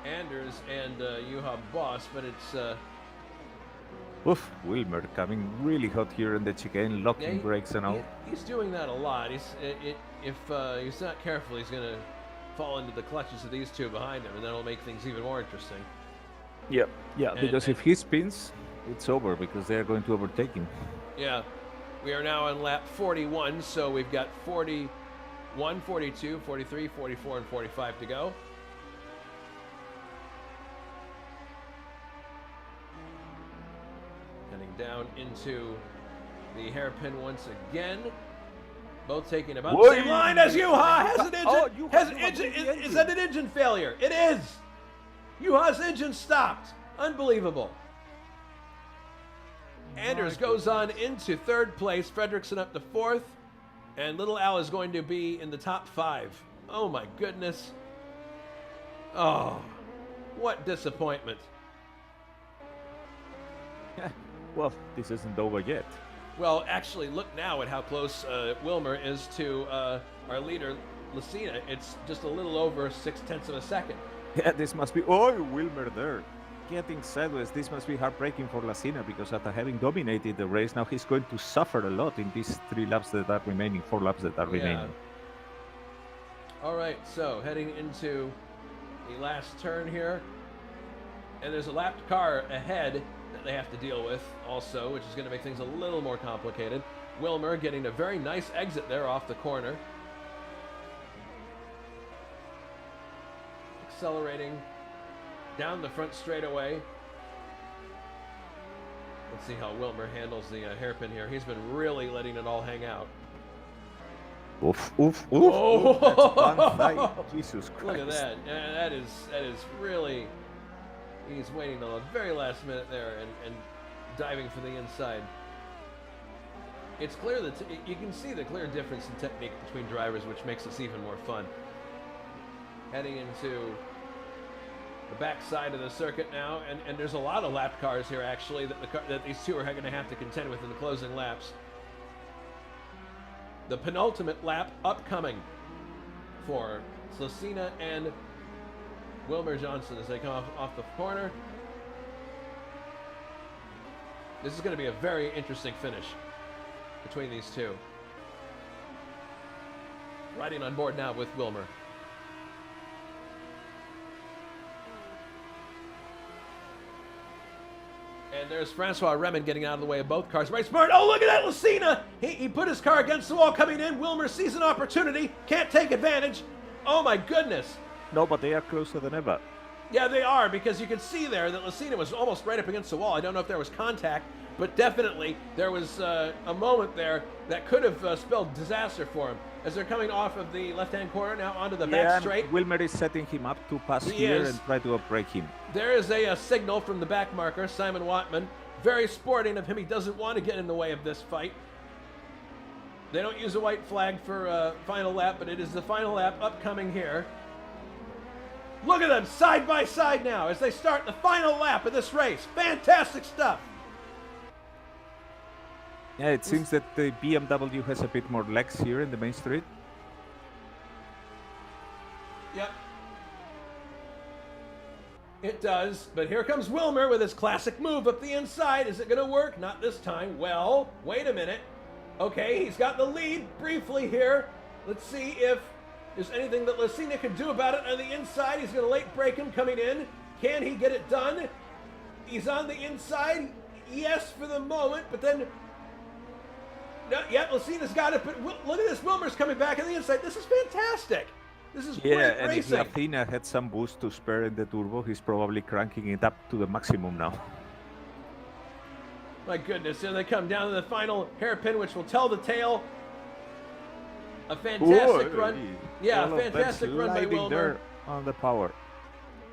Anders and Juha Boss, but it's... Wilmer coming really hot here in the chicane, locking brakes and all. He's doing that a lot. If he's not careful, he's going to fall into the clutches of these two behind him, and that'll make things even more interesting. Because if he spins, it's over, because they're going to overtake him. Yeah. We are now on lap 41, so we've got 41, 42, 43, 44, and 45 to go. Heading down into the hairpin once again. Both taking about the same line as Juha. Has an engine. Is that an engine failure? It is. Juha's engine stopped. Unbelievable. Anders goes on into third place. Fredriksson up to fourth. And Little Al is going to be in the top 5. Oh my goodness. Oh, what disappointment. Well, this isn't over yet. Well, actually, look now at how close Wilmer is to our leader, Lacina. It's just a little over 0.6 of a second. Yeah, this must be... Oh, Wilmer there. Getting sideways. This must be heartbreaking for Lacina, because after having dominated the race, now he's going to suffer a lot in these 4 laps that are remaining. All right, so heading into the last turn here. And there's a lapped car ahead that they have to deal with also, which is going to make things a little more complicated. Wilmer getting a very nice exit there off the corner. Accelerating down the front straightaway. Let's see how Wilmer handles the hairpin here. He's been really letting it all hang out. Oof. Oh! Jesus Christ. Look at that. That is really... He's waiting till the very last minute there and diving for the inside. It's clear that you can see the clear difference in technique between drivers, which makes this even more fun. Heading into the back side of the circuit now, and there's a lot of lap cars here actually that these two are going to have to contend with in the closing laps. The penultimate lap upcoming for Lacina and Wilmer Johnson as they come off the corner. This is going to be a very interesting finish between these two. Riding on board now with Wilmer. And there's Francois Remen getting out of the way of both cars. Very smart. Oh, look at that, Lacina! He put his car against the wall coming in. Wilmer sees an opportunity, can't take advantage. Oh my goodness! No, but they are closer than ever. Yeah, they are, because you can see there that Lucina was almost right up against the wall. I don't know if there was contact, but definitely there was a moment there that could have spelled disaster for him. As they're coming off of the left-hand corner now onto the back straight. Wilmer is setting him up to pass here and try to break him. There is a signal from the back marker, Simon Watman. Very sporting of him. He doesn't want to get in the way of this fight. They don't use a white flag for final lap, but it is the final lap upcoming here. Look at them side by side now as they start the final lap of this race. Fantastic stuff. Yeah, it seems that the BMW has a bit more legs here in the main street. Yep. It does, but here comes Wilmer with his classic move up the inside. Is it going to work? Not this time. Well, wait a minute. Okay, he's got the lead briefly here. Let's see if there's anything that Lucina can do about it on the inside. He's going to late break him coming in. Can he get it done? He's on the inside. Yes, for the moment, but then... No, yeah, Lucina's got it, but look at this. Wilmer's coming back on the inside. This is fantastic. This is great and racing. if Lucina had some boost to spare in the turbo, he's probably cranking it up to the maximum now. My goodness, here they come down to the final hairpin, which will tell the tale. A fantastic run. Yeah, a fantastic run by Wilmer. There on the power.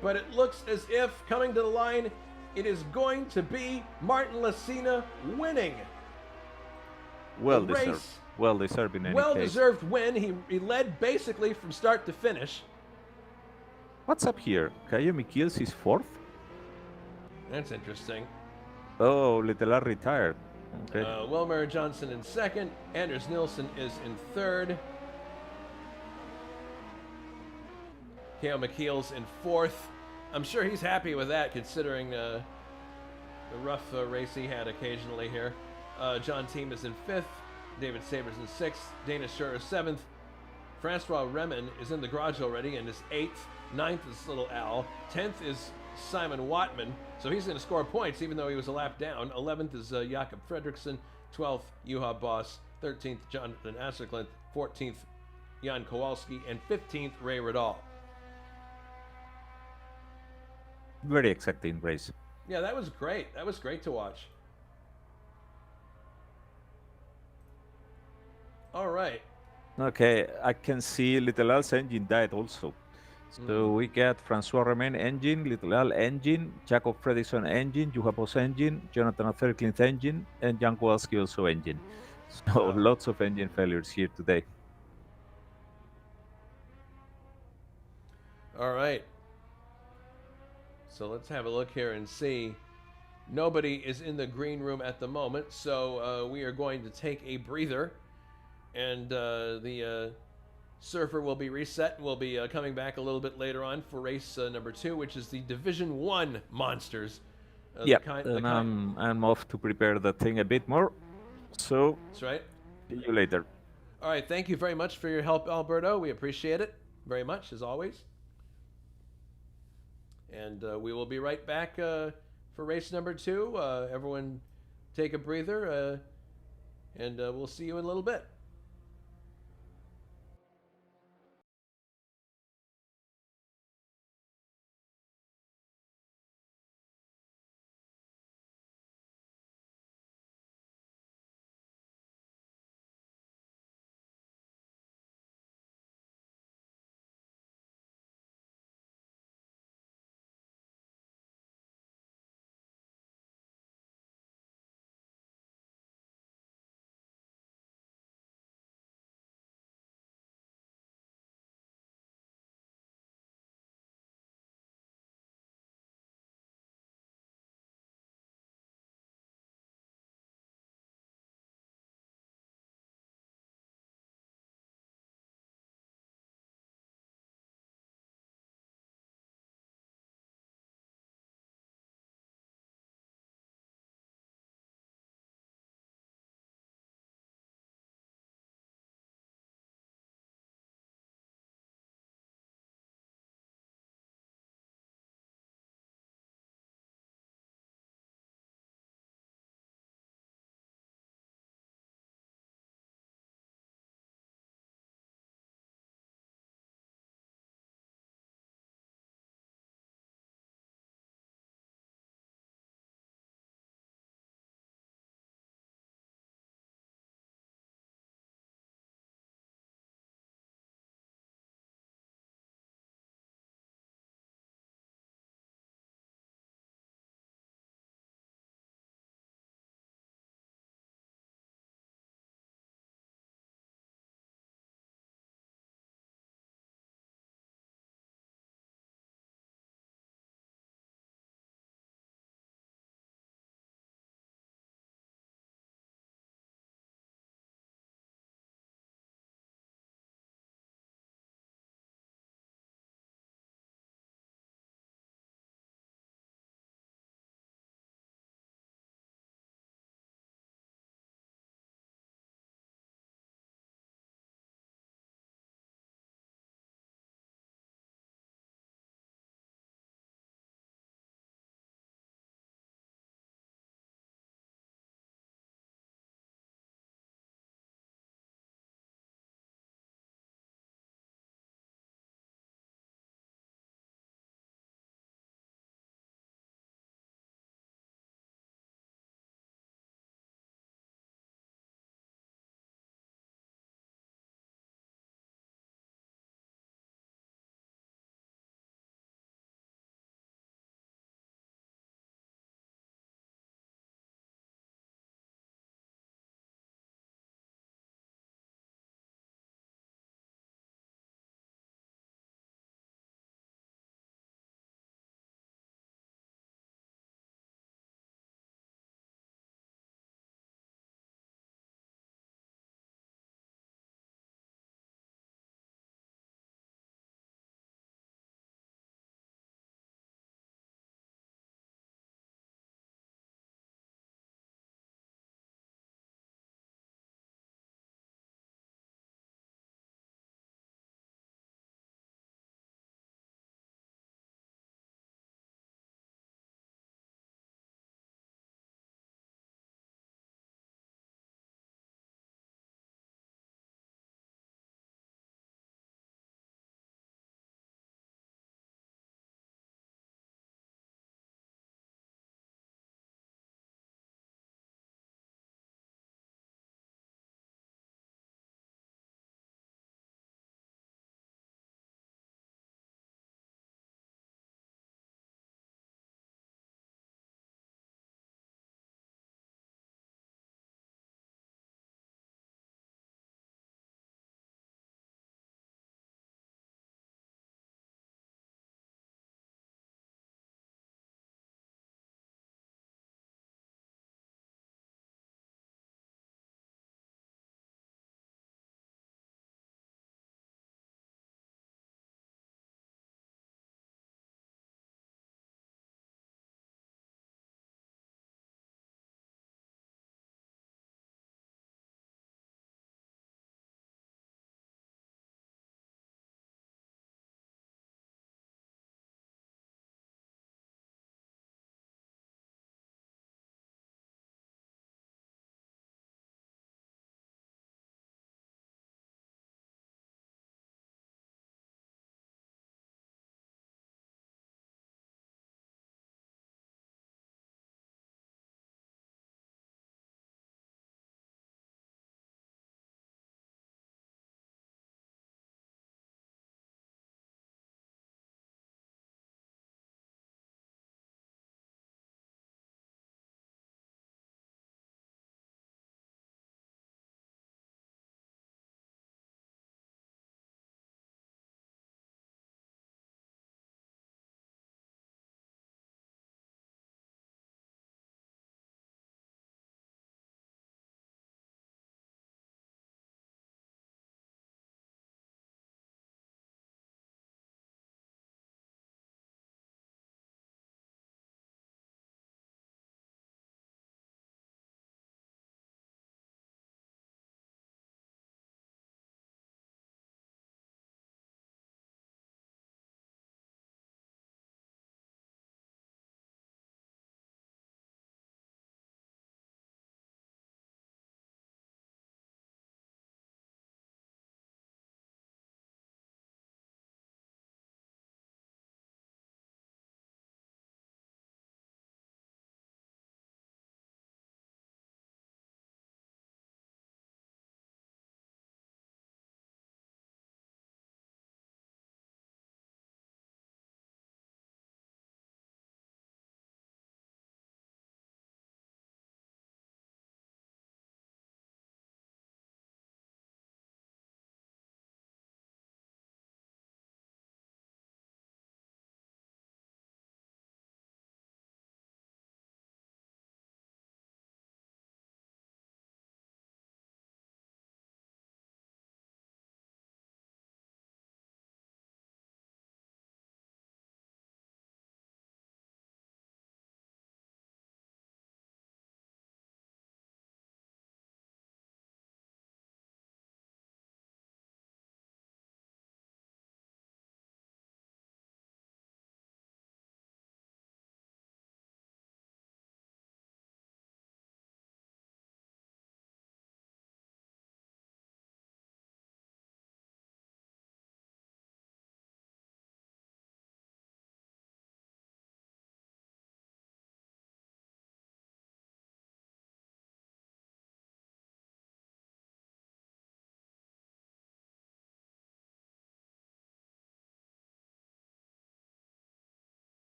But it looks as if, coming to the line, it is going to be Martin Lucina winning. Well deserved. Well deserved in any case. Well deserved win. He led basically from start to finish. What's up here? Kayomi Kills is fourth? That's interesting. Oh, Little R retired. Okay. Wilmer Johnson in second. Anders Nilsson is in third. K.O. McKeel's in fourth. I'm sure he's happy with that, considering the rough race he had occasionally here. John Thiem is in fifth. David Sabers in sixth. Dana Schur is seventh. Francois Remen is in the garage already and is eighth. Ninth is Little Al. 10th is Simon Watman. So he's going to score points even though he was a lap down. 11th is Jakob Fredriksson. 12th, Juha Boss. 13th, Jonathan Asserklint. 14th, Jan Kowalski. And 15th, Ray Riddall. Very exciting race. Yeah, that was great. That was great to watch. All right. Okay, I can see Little Al's engine died also. So we get Francois Remen engine, Little Al engine, Jakob Fredriksson engine, Juha Boss engine, Jonathan Asserklint engine, and Jan Kowalski also engine. So lots of engine failures here today. All right. So let's have a look here and see. Nobody is in the green room at the moment, so we are going to take a breather. And the surfer will be reset. We'll be coming back a little bit later on for race number 2, which is the Division 1 monsters. Yeah, and I'm off to prepare the thing a bit more. So, that's right. See you later. All right, thank you very much for your help, Alberto. We appreciate it very much, as always. And we will be right back for race number 2. Everyone take a breather, and we'll see you in a little bit.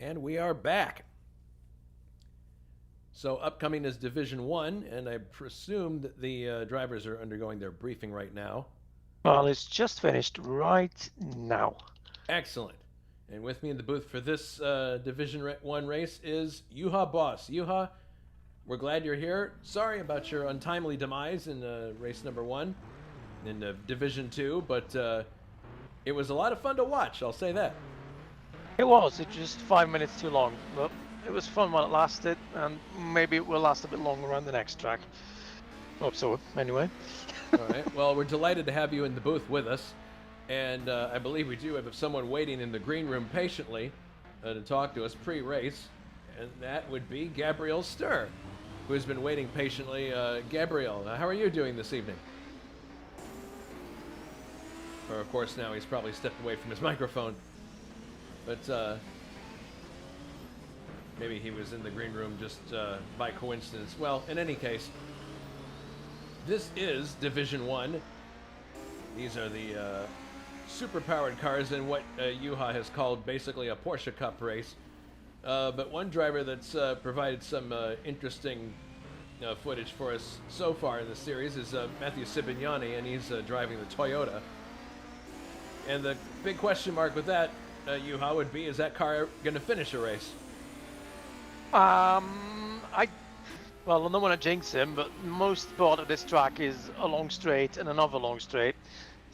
And we are back. So upcoming is Division 1, and I presume that the drivers are undergoing their briefing right now. Well, it's just finished right now. Excellent. And with me in the booth for this Division 1 race is Juha Boss. Juha, we're glad you're here. Sorry about your untimely demise in race number 1 in Division 2, but it was a lot of fun to watch, I'll say that. It was. It's just 5 minutes too long, but it was fun while it lasted, and maybe it will last a bit longer on the next track. Hope so, anyway. All right. Well, we're delighted to have you in the booth with us, and I believe we do have someone waiting in the green room patiently to talk to us pre-race, and that would be Gabriel Sturr, who has been waiting patiently. Gabriel, how are you doing this evening? Or, of course, now he's probably stepped away from his microphone. But maybe he was in the green room just by coincidence. Well, in any case, this is Division 1. These are the super-powered cars in what Juha has called basically a Porsche Cup race. But one driver that's provided some interesting footage for us so far in the series is Matthew Cibinyani, and he's driving the Toyota. And the big question mark with that, Juha, would be, is that car going to finish a race? Well, I don't want to jinx him, but most part of this track is a long straight and another long straight,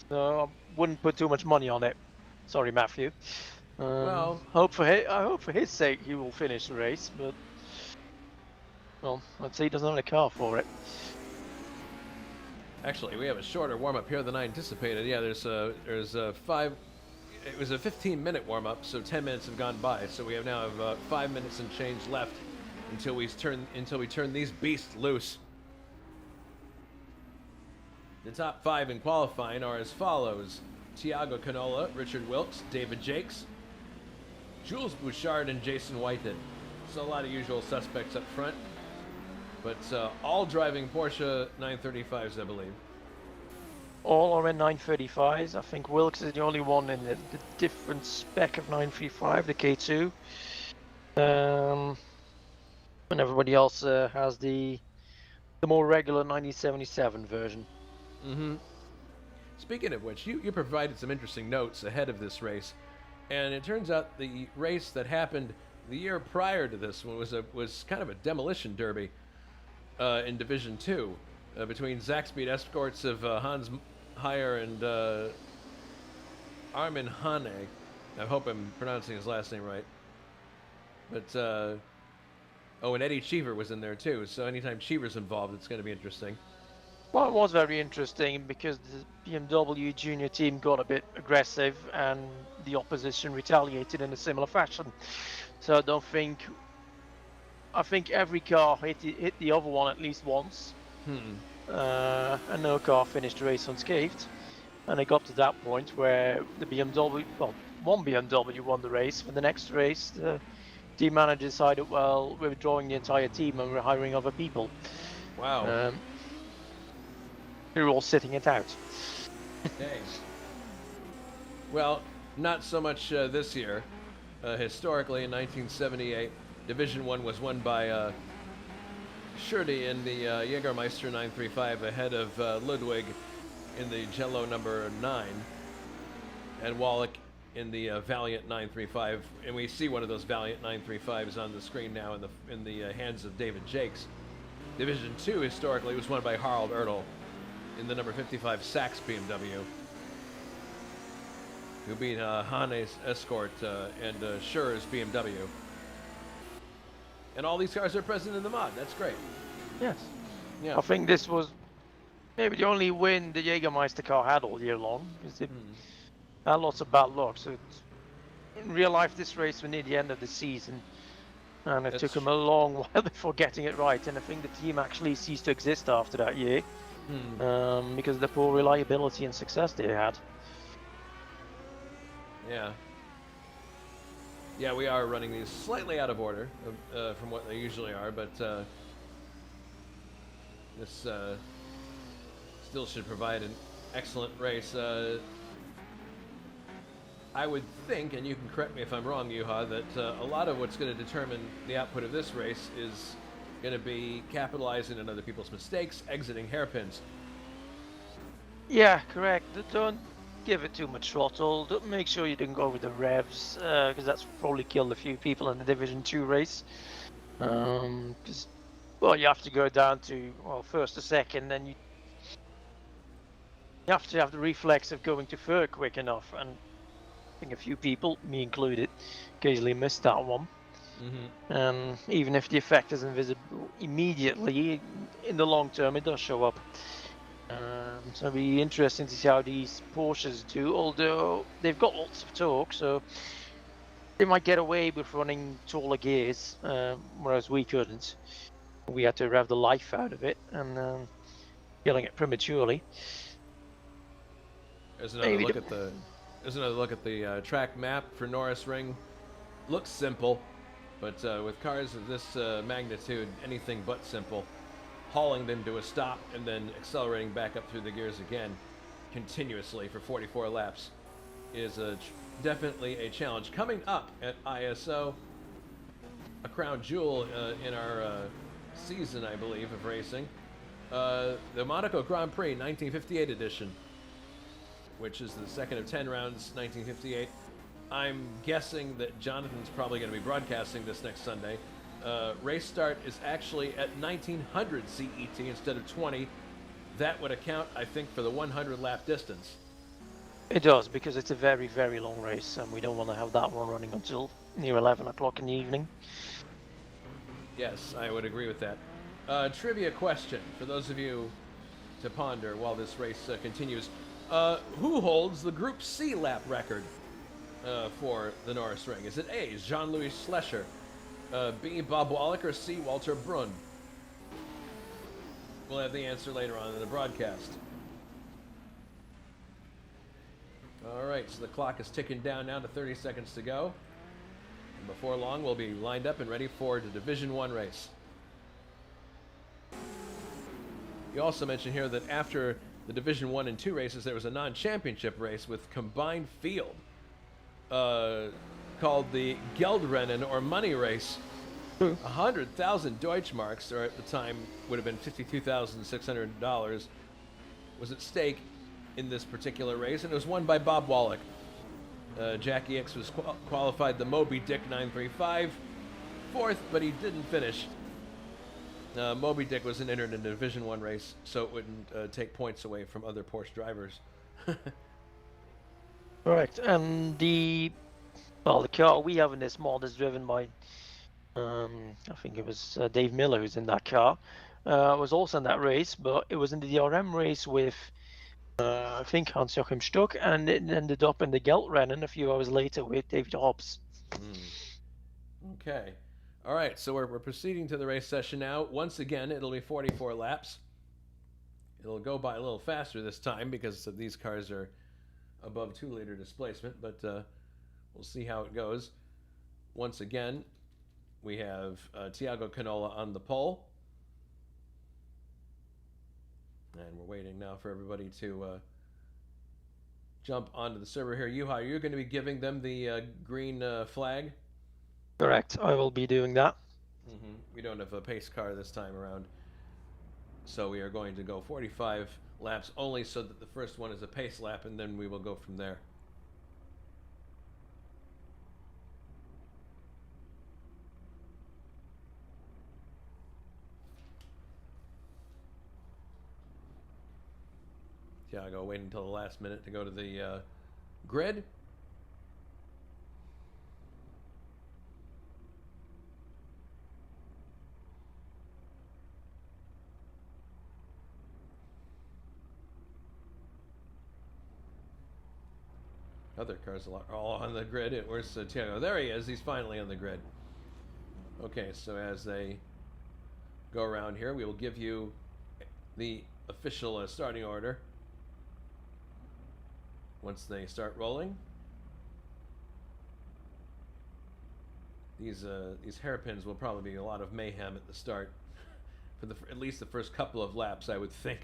so I wouldn't put too much money on it. Sorry, Matthew. Well, I hope for his sake he will finish the race, but well, let's say he doesn't have a car for it. actually, we have a shorter warm-up here than I anticipated. Yeah, there's five. It was a 15-minute warm-up, so 10 minutes have gone by. So we now have 5 minutes and change left until we turn these beasts loose. The top 5 in qualifying are as follows: Thiago Canola, Richard Wilkes, David Jakes, Jules Bouchard, and Jason Whitehead. So a lot of usual suspects up front, but all driving Porsche 935s, I believe. All are in 935s. I think Wilkes is the only one in the different spec of 935, the K2. And everybody else has the more regular 1977 version. Mm-hmm. Speaking of which, you provided some interesting notes ahead of this race, and it turns out the race that happened the year prior to this one was kind of a demolition derby in Division 2 between Zaxby's escorts of Hans Heyer and Armin Hane. I hope I'm pronouncing his last name right. But and Eddie Cheever was in there too. So anytime Cheever's involved, it's going to be interesting. Well, it was very interesting because the BMW junior team got a bit aggressive and the opposition retaliated in a similar fashion. So I think every car hit the other one at least once. And no car finished the race unscathed. And it got to that point where the BMW, well, one BMW won the race. For the next race, the team manager decided, well, we're withdrawing the entire team and we're hiring other people. Wow. We were all sitting it out. Dang. Well, not so much this year. Historically, in 1978, Division 1 was won by Schurte in the Jägermeister 935 ahead of Ludwig in the Jello number 9 and Wallach in the Valiant 935. And we see one of those Valiant 935s on the screen now in the hands of David Jakes. Division 2 historically was won by Harald Ertl in the number 55 Sachs BMW, who beat Hane's Escort and Schur's BMW. And all these cars are present in the mod. That's great. Yes. Yeah. I think this was maybe the only win the Jägermeister car had all year long. Because it had lots of bad luck. So in real life, this race was near the end of the season. And it took them a long while before getting it right. And I think the team actually ceased to exist after that year. Because of the poor reliability and success they had. Yeah. Yeah, we are running these slightly out of order from what they usually are, but this still should provide an excellent race. I would think, and you can correct me if I'm wrong, Juha, that a lot of what's going to determine the output of this race is going to be capitalizing on other people's mistakes, exiting hairpins. Yeah, correct. Don't give it too much throttle. Don't make sure you don't go over the revs, because that's probably killed a few people in the Division 2 race. Because, well, you have to go down to, well, first to second, then you have to have the reflex of going to third quick enough. And I think a few people, me included, occasionally missed that one. Even if the effect isn't visible immediately, in the long term, it does show up. So it'll be interesting to see how these Porsches do, although they've got lots of torque, so they might get away with running taller gears, whereas we couldn't. We had to rev the life out of it and killing it prematurely. There's another look at the track map for Norris Ring. Looks simple, but with cars of this magnitude, anything but simple. Hauling them to a stop and then accelerating back up through the gears again continuously for 44 laps is definitely a challenge. Coming up at ISO, a crown jewel in our season, I believe, of racing, the Monaco Grand Prix 1958 edition, which is the second of 10 rounds, 1958. I'm guessing that Jonathan's probably going to be broadcasting this next Sunday. Race start is actually at 1900 CET instead of 20. That would account, I think, for the 100 lap distance. It does, because it's a very, very long race, and we don't want to have that one running until near 11 o'clock in the evening. Yes, I would agree with that. Trivia question for those of you to ponder while this race continues. Who holds the Group C lap record for the Norris Ring? Is it A, Jean-Louis Schlescher, B, Bob Wallach, or C, Walter Brunn? We'll have the answer later on in the broadcast. All right, so the clock is ticking down now to 30 seconds to go. And before long, we'll be lined up and ready for the Division 1 race. You also mentioned here that after the Division 1 and 2 races, there was a non-championship race with combined field called the Geldrennen, or money race. 100,000 Deutschmarks, or at the time would have been $52,600, was at stake in this particular race, and it was won by Bob Wallach. Jackie X was qualified the Moby Dick 935, fourth, but he didn't finish. Moby Dick wasn't entered in the Division 1 race, so it wouldn't take points away from other Porsche drivers. Correct, and the car we have in this mod is driven by, I think it was Dave Miller who's in that car. Was also in that race, but it was in the DRM race with, I think, Hans-Joachim Stuck, and it ended up in the Geldrennen a few hours later with David Hobbs. Okay. All right, so we're proceeding to the race session now. Once again, it'll be 44 laps. It'll go by a little faster this time because these cars are above 2-liter displacement, but we'll see how it goes. Once again, we have Tiago Canola on the pole. And we're waiting now for everybody to jump onto the server here. Juha, you're going to be giving them the green flag? Correct, I will be doing that. We don't have a pace car this time around, so we are going to go 45 laps only, so that the first one is a pace lap, and then we will go from there. Tiago waiting until the last minute to go to the grid. Other cars are all on the grid. Where's Tiago? There he is. He's finally on the grid. Okay, so as they go around here, we will give you the official starting order once they start rolling. These hairpins will probably be a lot of mayhem at the start, for at least the first couple of laps, I would think.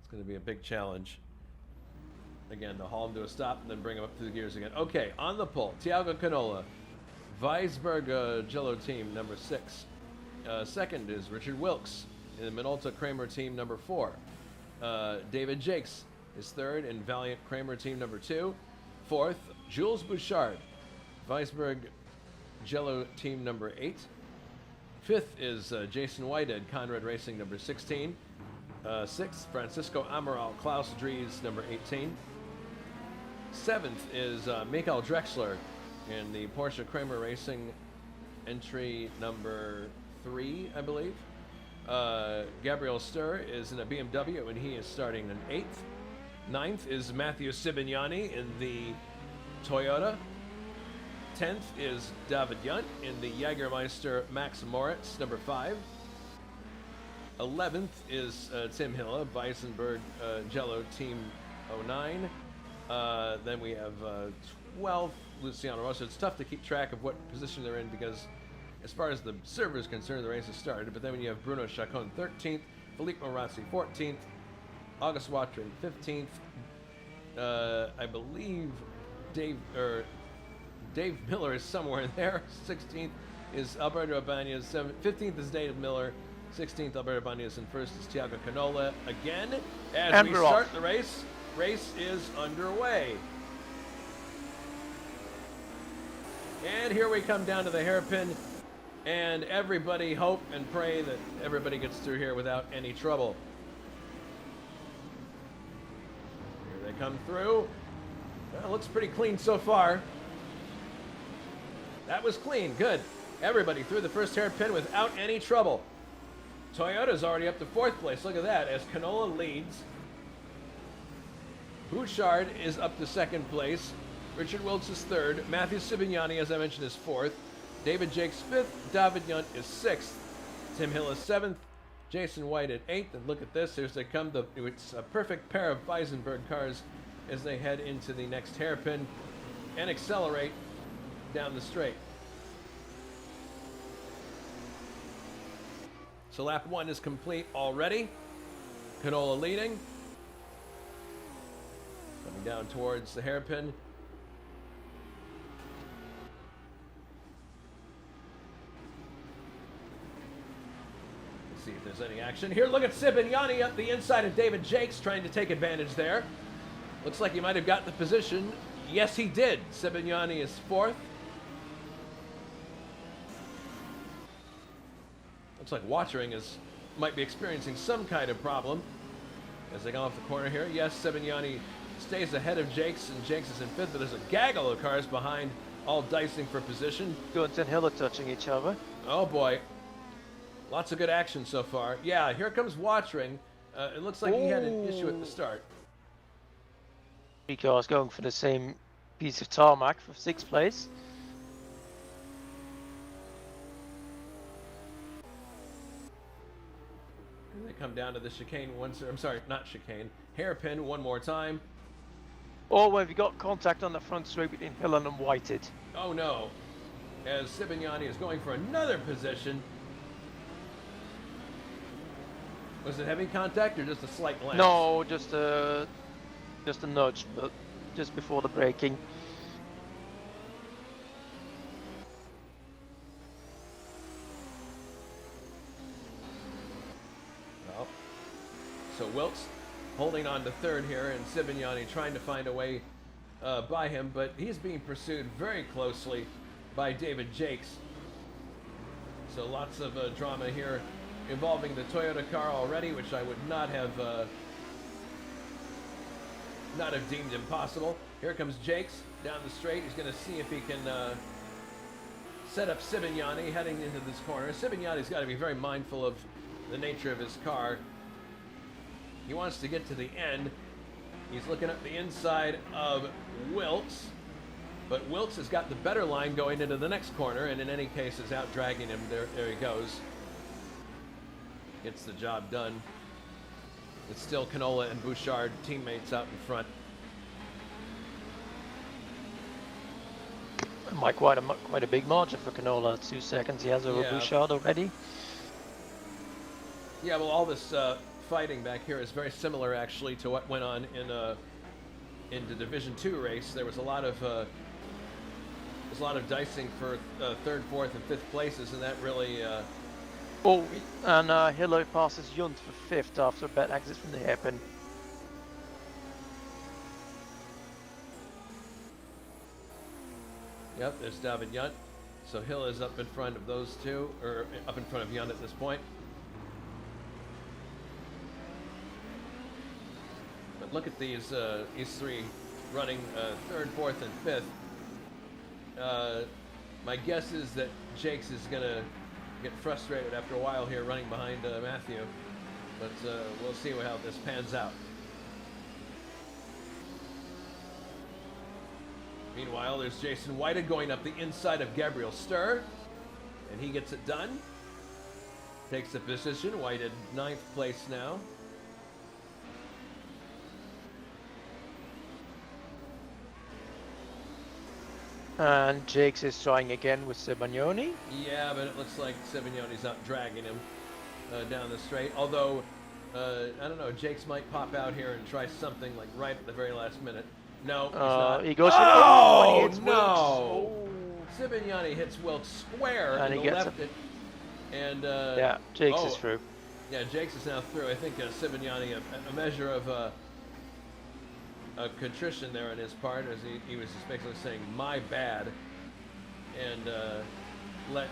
It's going to be a big challenge. Again, to haul him to a stop and then bring him up through the gears again. Okay, on the pole, Thiago Canola, Weisberg Jello team number 6. Second is Richard Wilkes in the Minolta Kramer team number 4. David Jakes is third in Valiant Kramer team number 2. Fourth, Jules Bouchard, Weisberg Jello team number 8. Fifth is Jason Whitehead, Conrad Racing number 16. Sixth, Francisco Amaral, Klaus Dries number 18. Seventh is Michael Drexler in the Porsche Kramer Racing entry number 3, I believe. Gabriel Sturr is in a BMW and he is starting in 8th. Ninth is Matthew Cibinyani in the Toyota. 10th is David Yunt in the Jägermeister Max Moritz number 5. 11th is Tim Hilla, Weissenberg Jello Team 09. Then we have 12th, Luciano Rosso. It's tough to keep track of what position they're in because as far as the server is concerned, the race has started. But then when you have Bruno Chacon 13th, Philippe Morazzi 14th, August Watrin 15th. I believe Dave Miller is somewhere in there. 16th is Alberto Ibañez. 15th is Dave Miller. 16th, Alberto Ibañez, and first is Thiago Canola. Again, as we start the race, race is underway. And here we come down to the hairpin, and everybody hope and pray that everybody gets through here without any trouble. Here they come through. Well, looks pretty clean so far. That was clean, good. Everybody through the first hairpin without any trouble. Toyota's already up to 4th place. Look at that, as Canola leads. Bouchard is up to 2nd place. Richard Wilkes is 3rd. Matthew Cibinyani, as I mentioned, is 4th. David Jakes 5th. David Yunt is 6th. Tim Hill is 7th. Jason White at 8th. And look at this. Here's they come. It's a perfect pair of Weissenberg cars as they head into the next hairpin and accelerate down the straight. So lap 1 is complete already. Canola leading. Coming down towards the hairpin. Let's see if there's any action here. Look at Cibinyani up the inside of David Jakes trying to take advantage there. Looks like he might have got the position. Yes, he did. Cibinyani is 4th. Looks like Watering might be experiencing some kind of problem as they go off the corner here. Yes, Cibinyani stays ahead of Jakes, and Jakes is in 5th, but there's a gaggle of cars behind, all dicing for position. Gunther and Hill are touching each other. Oh boy. Lots of good action so far. Yeah, here comes Watering. It looks like he had an issue at the start. 3 cars going for the same piece of tarmac for 6th place. They come down to the chicane I'm sorry, not chicane. Hairpin one more time. Oh, well, we got contact on the front straight between Hillen and Whited. Oh no. As Cibinyani is going for another position. Was it heavy contact or just a slight glance? No, just a nudge, but just before the braking. So Wilkes holding on to 3rd here, and Cibinyani trying to find a way by him, but he's being pursued very closely by David Jakes. So lots of drama here involving the Toyota car already, which I would not have deemed impossible. Here comes Jakes down the straight. He's going to see if he can set up Cibinyani heading into this corner. Cibinyani's got to be very mindful of the nature of his car. He wants to get to the end. He's looking up the inside of Wilkes, but Wilkes has got the better line going into the next corner, and in any case is out dragging him. There he goes. Gets the job done. It's still Canola and Bouchard, teammates out in front. Quite a big margin for Canola. 2 seconds he has over Bouchard already. Yeah, well, all this fighting back here is very similar actually to what went on in the Division 2 race, there was a lot of dicing for third, fourth, and fifth places, and that really. Oh, and Hillo passes Junt for fifth after a bad exit from the hairpin. Yep, there's David Junt. So Hill is up in front of those two, or up in front of Junt at this point. But look at these three running third, fourth, and fifth. My guess is that Jakes is going to get frustrated after a while here running behind Matthew. But we'll see how this pans out. Meanwhile, there's Jason Whited going up the inside of Gabriel Sturr, and he gets it done. Takes the position. Whited 9th place now. And Jakes is trying again with Cibinyani. Yeah, but it looks like Cibinyani's not dragging him down the straight. Although, I don't know, Jakes might pop out here and try something like right at the very last minute. No, he's not. He goes oh, for no! Oh. Cibinyani hits Wilkes square And in he the gets left. And yeah, Jakes is through. Yeah, Jakes is now through. I think Cibinyani, a measure of contrition there on his part, as he was just basically saying, my bad, and let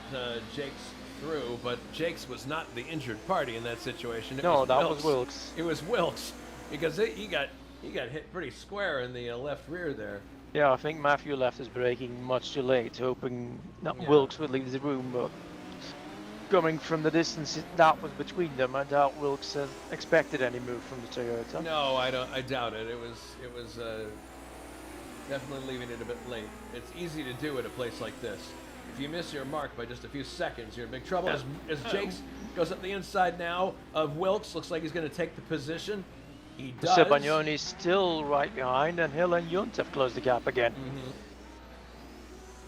Jakes through. But Jakes was not the injured party in that situation. It No, was that Wilkes. was Wilkes. It was Wilkes, because he got hit pretty square in the left rear there. Yeah, I think Matthew left his braking much too late, hoping that Yeah. Wilkes would leave the room, but coming from the distance that was between them, I doubt Wilkes expected any move from the Toyota. No, I doubt it. It was definitely leaving it a bit late. It's easy to do at a place like this. If you miss your mark by just a few seconds, you're in big trouble. As Jakes goes up the inside now of Wilkes, looks like he's going to take the position. He does. Cibinyani's still right behind, and Hill and Junt have closed the gap again. Mm-hmm.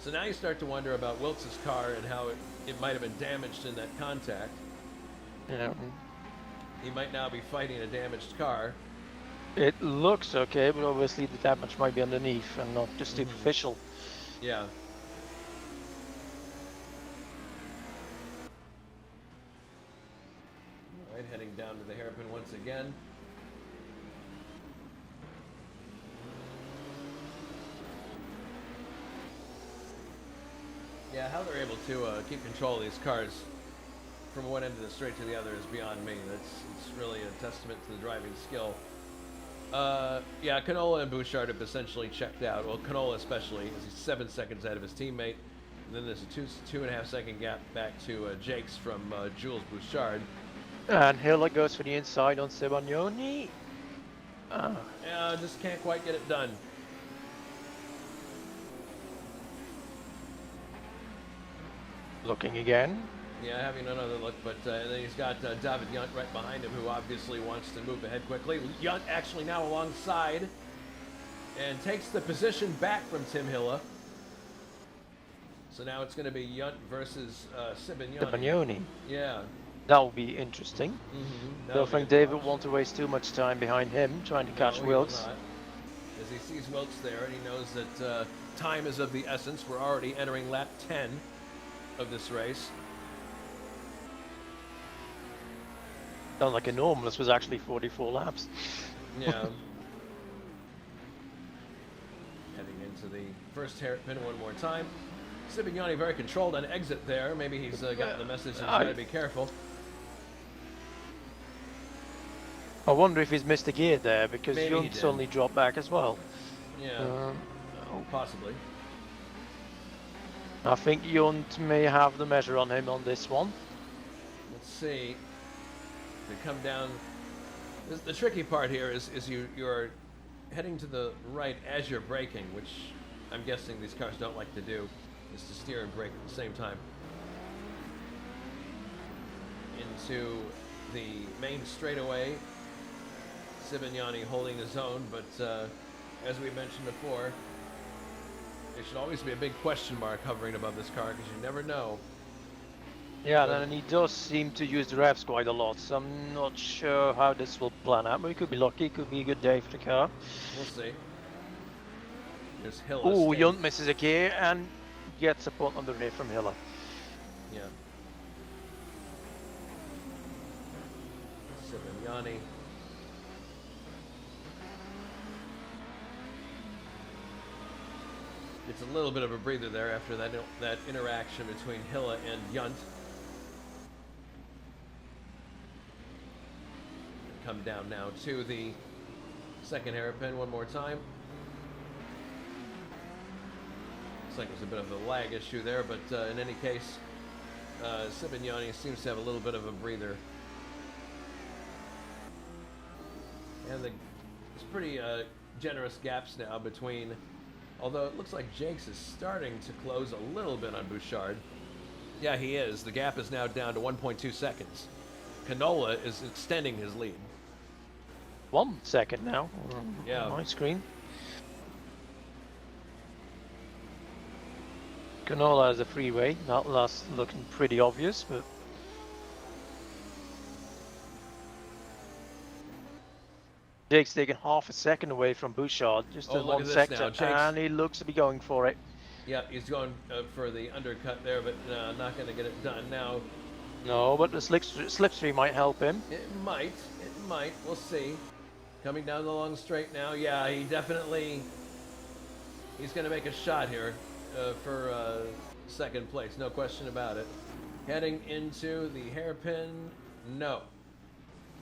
So now you start to wonder about Wilkes' car and how it might have been damaged in that contact. Yeah. He might now be fighting a damaged car. It looks okay, but obviously the damage might be underneath and not just superficial. Yeah. All right, heading down to the hairpin once again. Yeah, how they're able to keep control of these cars from one end of the straight to the other is beyond me. It's really a testament to the driving skill. Yeah, Canola and Bouchard have essentially checked out. Well, Canola especially, as he's 7 seconds ahead of his teammate. And then there's a 2.5 second gap back to Jakes from Jules Bouchard. And Hill goes for the inside on Cibinyani. Yeah, just can't quite get it done. Looking again. Yeah, having another look, but then he's got David Junt right behind him, who obviously wants to move ahead quickly. Junt actually now alongside and takes the position back from Tim Hilla. So now it's going to be Junt versus Cibinyani. Yeah. That will be interesting. Mm-hmm. Don't think David will want to waste too much time behind him trying to catch Wilkes. As he sees Wilkes there, and he knows that time is of the essence. We're already entering lap 10 of this race. Sounds like a normal. This was actually 44 laps. Yeah. Heading into the first hairpin one more time. Cibinyani very controlled on exit there. Maybe he's gotten the message and he's got to be careful. I wonder if he's missed a gear there because Maybe he Junt did. suddenly dropped back as well. Yeah. Possibly. I think Junt may have the measure on him on this one. Let's see. To come down. The tricky part here is you're heading to the right as you're braking, which I'm guessing these cars don't like to do, is to steer and brake at the same time. Into the main straightaway. Cibinyani holding his own, but as we mentioned before, there should always be a big question mark hovering above this car because you never know. Yeah, and he does seem to use the revs quite a lot, so I'm not sure how this will plan out, but it could be lucky, it could be a good day for the car. We'll see. There's Hilla. Oh, staying- Junt misses a gear and gets a punt on the rear from Hilla. Yeah. Cibinyani. It's a little bit of a breather there after that interaction between Hilla and Junt. Come down now to the second hairpin one more time. Looks like there's a bit of a lag issue there, but in any case, Cibinyani seems to have a little bit of a breather. And it's pretty generous gaps now between, although it looks like Jakes is starting to close a little bit on Bouchard. Yeah, he is. The gap is now down to 1.2 seconds. Canola is extending his lead. 1 second now Yeah. on my screen. Canola has a freeway. That last looking pretty obvious, but Jake's taken half a second away from Bouchard, just Oh, in look 1 at this sector, now, Jake's- and he looks to be going for it. Yeah, he's going for the undercut there, but not going to get it done. Now, No, but the slipstream might help him. it might. We'll see. Coming down the long straight now. Yeah, he's going to make a shot here for second place. No question about it. Heading into the hairpin, no.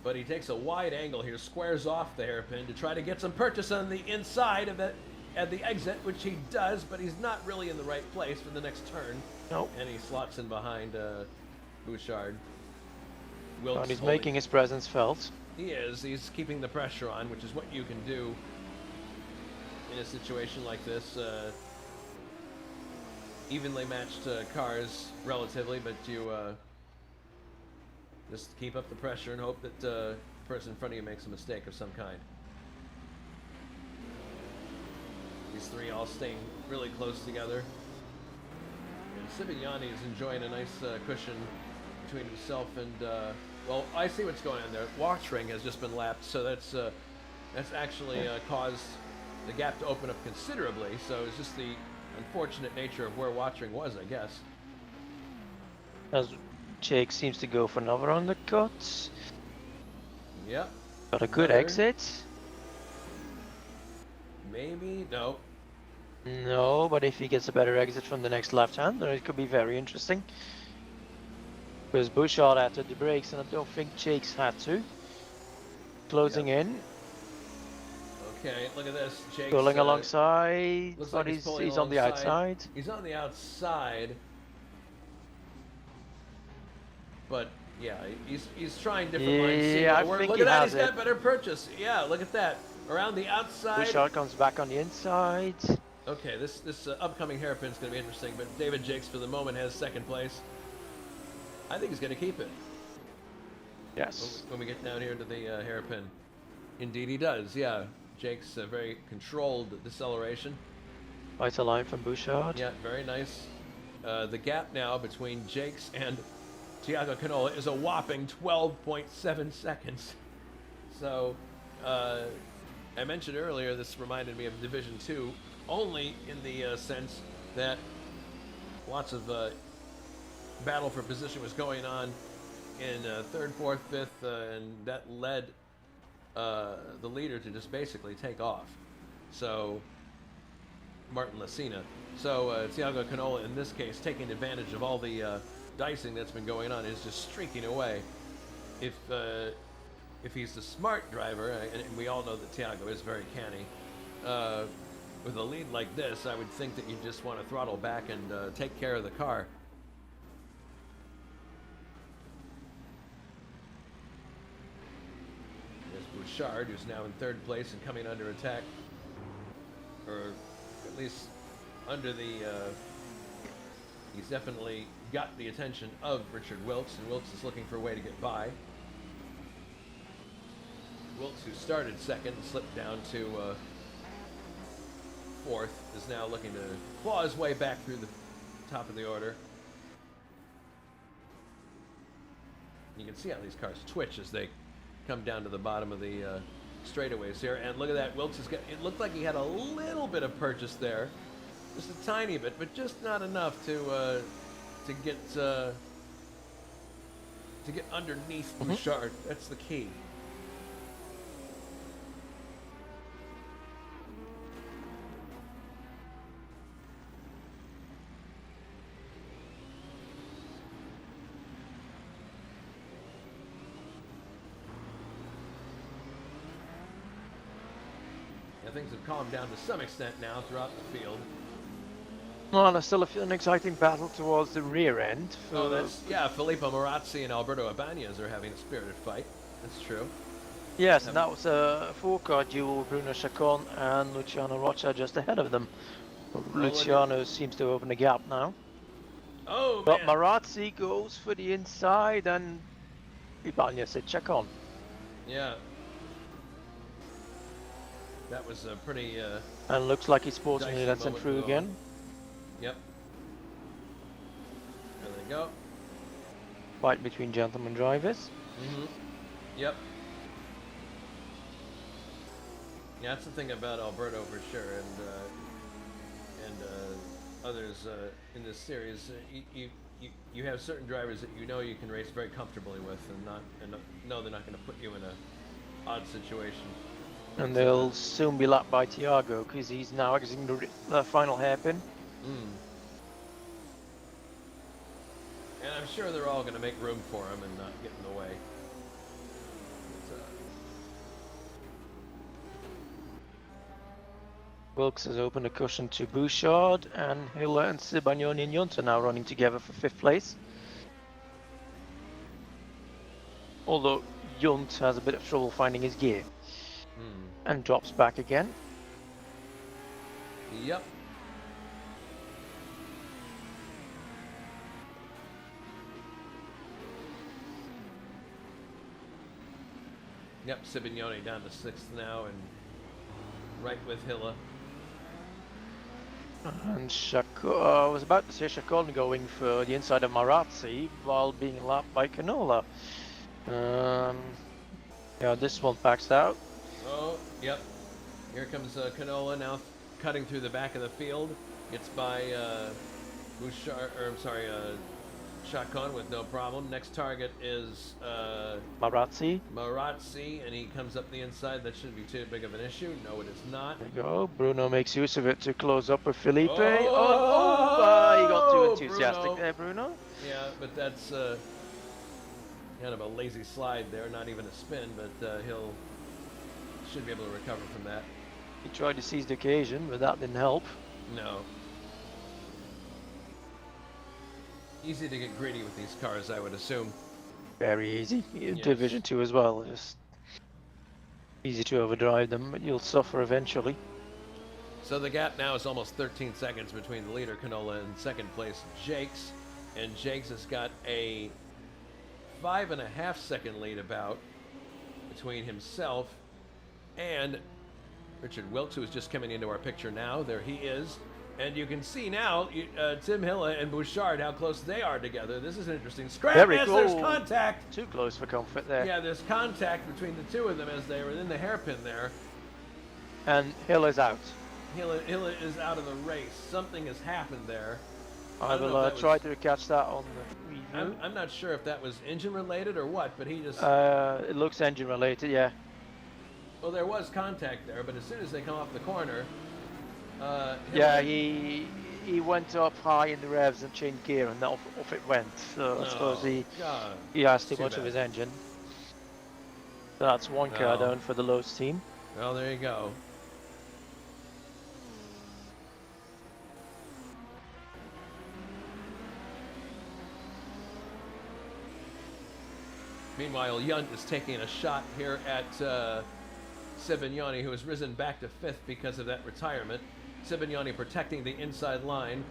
But he takes a wide angle here, squares off the hairpin to try to get some purchase on the inside of it at the exit, which he does, but he's not really in the right place for the next turn. Nope. And he slots in behind Bouchard. Wilkes But he's holding- making his presence felt. He is. He's keeping the pressure on, which is what you can do in a situation like this. Evenly matched cars, relatively, but you just keep up the pressure and hope that the person in front of you makes a mistake of some kind. These three all staying really close together. And Cibinyani is enjoying a nice cushion between himself and, well, I see what's going on there. Watchring has just been lapped, so that's actually caused the gap to open up considerably. So it's just the unfortunate nature of where Watchring was, I guess. As Jake seems to go for another undercut. Yep. Got a good Another. exit. Maybe. No. No, but if he gets a better exit from the next left-hander, it could be very interesting. Because Bouchard had to the brakes, and I don't think Jake's had to. Closing in, Okay, look at this. Jake's pulling alongside, looks but like he's pulling he's on the alongside. outside. He's on the outside. But yeah, he's trying different lines. See, Yeah, I look think at he that. has He's got it. better purchase. Yeah, look at that. Around the outside. Bouchard comes back on the inside. Okay, this upcoming hairpin is going to be interesting. But David Jakes for the moment has second place. I think he's going to keep it Yes. when we get down here to the hairpin. Indeed, he does. Yeah, Jakes a very controlled deceleration. Vital line from Bouchard. Yeah, very nice. The gap now between Jakes and Thiago Canola is a whopping 12.7 seconds. So, I mentioned earlier, this reminded me of Division 2, only in the sense that lots of battle for position was going on in third, fourth, fifth, and that led the leader to just basically take off. So, Martin Lacina. So Thiago Canola, in this case, taking advantage of all the dicing that's been going on, is just streaking away. If he's the smart driver, and we all know that Thiago is very canny, with a lead like this, I would think that you just want to throttle back and take care of the car. There's Bouchard, who's now in third place and coming under attack, or at least under the, he's definitely got the attention of Richard Wilkes, and Wilkes is looking for a way to get by. Wilkes, who started second and slipped down to fourth, is now looking to claw his way back through the top of the order. You can see how these cars twitch as they come down to the bottom of the straightaways here. And look at that, Wilkes has got. It looked like he had a little bit of purchase there, just a tiny bit, but just not enough to get underneath Bouchard. That's the key. Things have calmed down to some extent now throughout the field. Well, there's still an exciting battle towards the rear end. Filippo Marazzi and Alberto Ibañez are having a spirited fight. That's true. Yes, and that was a four-car duel with Bruno Chacon and Luciano Rocha just ahead of them. Luciano seems to open a gap now. Oh, but man. Marazzi goes for the inside and Ibañez hit Chacon. Yeah. That was a pretty. And looks like he's sportingly lets him through again. Yep. There they go. Fight between gentlemen drivers. Yep. Yeah, that's the thing about Alberto for sure, and others in this series. You have certain drivers that you know you can race very comfortably with, and know they're not going to put you in a odd situation. And they'll soon be lapped by Thiago because he's now exiting the final hairpin. And I'm sure they're all going to make room for him and not get in the way. Wilkes has opened a cushion to Bouchard, and Hiller and Cibinyani and Junt are now running together for 5th place. Although Junt has a bit of trouble finding his gear. And drops back again. Yep. Yep, Cibinyani down to 6th now and right with Hilla. And I was about to say Chacon going for the inside of Marazzi while being lapped by Canola. Yeah, this one backs out. Oh, yep. Here comes Canola now cutting through the back of the field. Gets by Chacon with no problem. Next target is Marazzi, and he comes up the inside. That shouldn't be too big of an issue. No, it is not. There you go. Bruno makes use of it to close up with Felipe. He Oh, got too enthusiastic Bruno. there, Bruno. Yeah, but that's kind of a lazy slide there. Not even a spin, but he'll should be able to recover from that. He tried to seize the occasion, but that didn't help. No. Easy to get greedy with these cars, I would assume. Very easy. Yes. Division 2 as well. Just easy to overdrive them, but you'll suffer eventually. So the gap now is almost 13 seconds between the leader, Canola, and second place, Jakes. And Jakes has got a 5.5 second lead about between himself and Richard Wilkes, who is just coming into our picture now. There he is. And you can see now, Tim Hilla and Bouchard, how close they are together. This is an interesting scrap. Very Yes, cool. there's contact. Too close for comfort there. Yeah, there's contact between the two of them as they were in the hairpin there. And Hill is out. Hilla is out of the race. Something has happened there. I will try to catch that on the review. I'm not sure if that was engine related or what, but he just... It looks engine related, yeah. Well, there was contact there, but as soon as they come off the corner... yeah, he went up high in the revs and changed gear, and off it went. So I suppose he has too much of his engine. So that's one car down for the Lowe's team. Well, there you go. Meanwhile, Junt is taking a shot here at Cibinyani, who has risen back to 5th because of that retirement. Cibinyani protecting the inside line.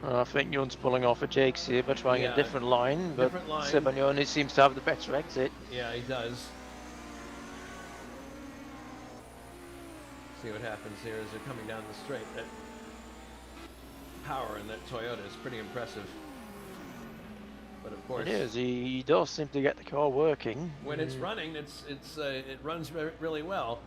I think Junt's pulling off at Jakes here, but trying a different line. But Cibinyani seems to have the better exit. Yeah, he does. See what happens here as they're coming down the straight. That power in that Toyota is pretty impressive. But of course, It is. He does seem to get the car working. when it's running, it runs really well.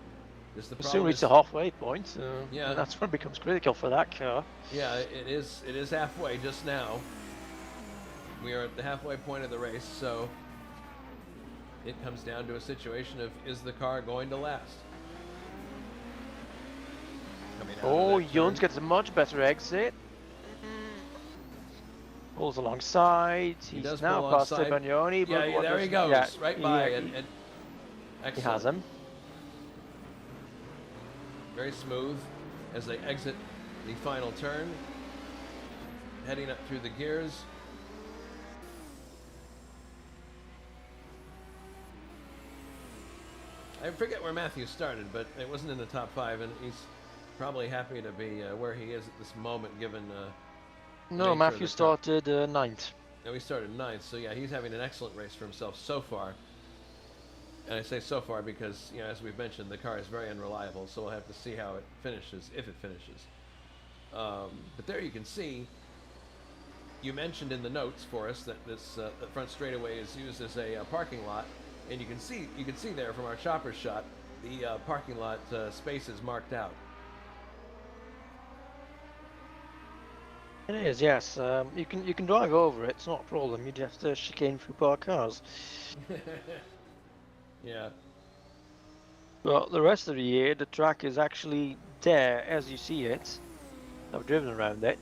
Just the As soon problem as it's is, a halfway point, Yeah. that's when it becomes critical for that car. yeah, it is halfway just now. We are at the halfway point of the race, so it comes down to a situation of, is the car going to last? Coming out Oh, of that Jons turn. gets a much better exit. Pulls alongside. He He's does now pull past alongside. Cibinyani. Yeah, but what there he does- goes, yeah, right by, he- and he excellent. has him. Very smooth as they exit the final turn, heading up through the gears. I forget where Matthew started, but it wasn't in the top 5, and he's probably happy to be where he is at this moment, given nature No, of Matthew the car. started 9th. Now he started 9th, so yeah, he's having an excellent race for himself so far. And I say so far because, as we've mentioned, the car is very unreliable, so we'll have to see how it finishes, if it finishes. But there you can see, you mentioned in the notes for us that this the front straightaway is used as a parking lot, and you can see there from our chopper shot, the parking lot space is marked out. It is, yes. You can drive over it. It's not a problem. You just have to chicane through parked cars. Yeah. But the rest of the year, the track is actually there as you see it. I've driven around it.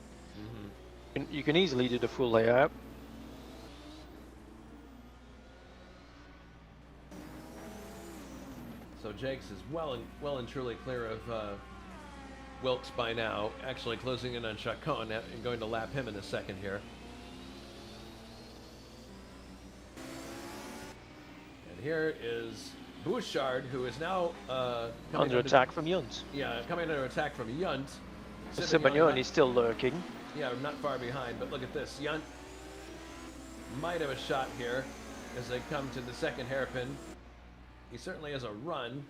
You can easily do the full layout. So Jakes is well and truly clear of Wilkes by now, actually closing in on Chacon and going to lap him in a second here. And here is Bouchard, who is now Under attack from Jons. Yeah, coming under attack from Yunt. Cibinyani is still lurking. Yeah, not far behind, but look at this. Yunt might have a shot here as they come to the second hairpin. He certainly has a run.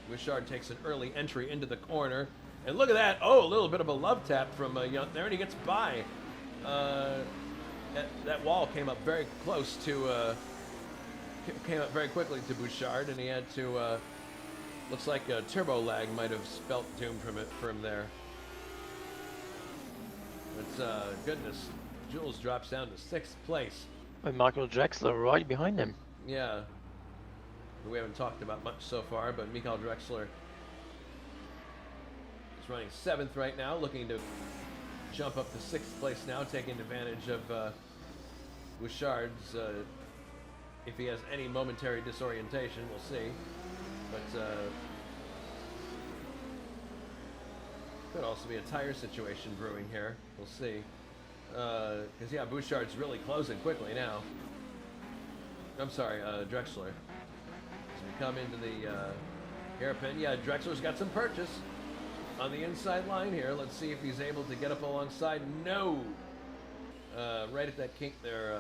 Bouchard takes an early entry into the corner. And look at that. Oh, a little bit of a love tap from Yunt there, and he gets by. That wall came up very close to, came up very quickly to Bouchard, and he had to, looks like a turbo lag might have spelt doom for him there. But goodness, Jules drops down to 6th place. And Michael Drexler right behind him. Yeah. We haven't talked about much so far, but Michael Drexler is running 7th right now, looking to jump up to 6th place now, taking advantage of Bouchard's, if he has any momentary disorientation, we'll see. But could also be a tire situation brewing here. We'll see. Because, yeah, Bouchard's really closing quickly now. I'm sorry, Drexler. As we come into the hairpin, yeah, Drexler's got some purchase on the inside line here. Let's see if he's able to get up alongside. No! Right at that kink there.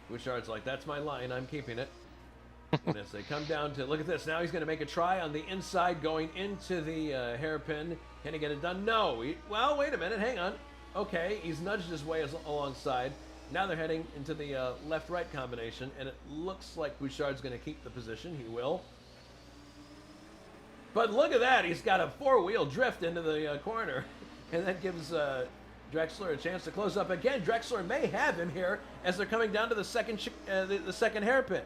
Bouchard's like, that's my line, I'm keeping it. And as they come down to, look at this, now he's going to make a try on the inside going into the hairpin. Can he get it done? No. Well, wait a minute, hang on. Okay, he's nudged his way alongside. Now they're heading into the left-right combination, and it looks like Bouchard's going to keep the position. He will. But look at that, he's got a four-wheel drift into the corner, and that gives Drexler a chance to close up again. Drexler may have him here as they're coming down to the second hairpin.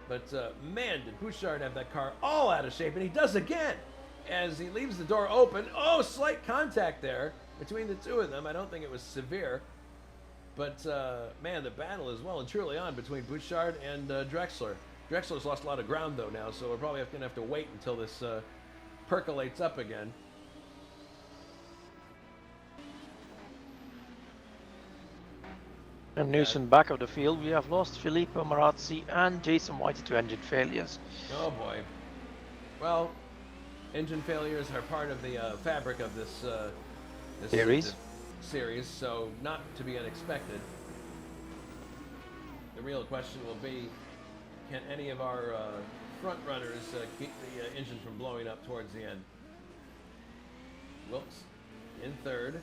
But man, did Bouchard have that car all out of shape, and he does again as he leaves the door open. Oh, slight contact there between the two of them. I don't think it was severe. But man, the battle is well and truly on between Bouchard and Drexler. Drexler's lost a lot of ground though now, so we're probably going to have to wait until this percolates up again. And news from the back of the field, we have lost Filippo Marazzi and Jason White to engine failures. Oh boy. Well, engine failures are part of the fabric of this, series, so not to be unexpected. The real question will be, can any of our front runners keep the engine from blowing up towards the end? Wilkes in third.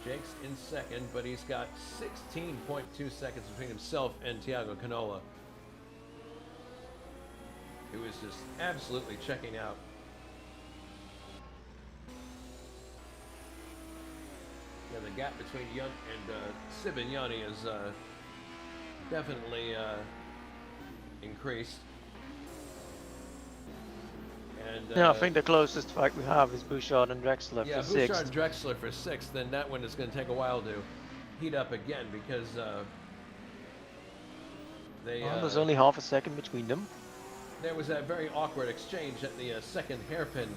Jake's in second, but he's got 16.2 seconds between himself and Thiago Canola, who is just absolutely checking out. Yeah, the gap between Young and Cibinyani is definitely increased. And, Yeah, I think the closest fight we have is Bouchard and Drexler yeah, for Bouchard sixth. and Drexler for sixth. Then that one is going to take a while to heat up again because they. Well, there's only half a second between them. There was that very awkward exchange at the second hairpin,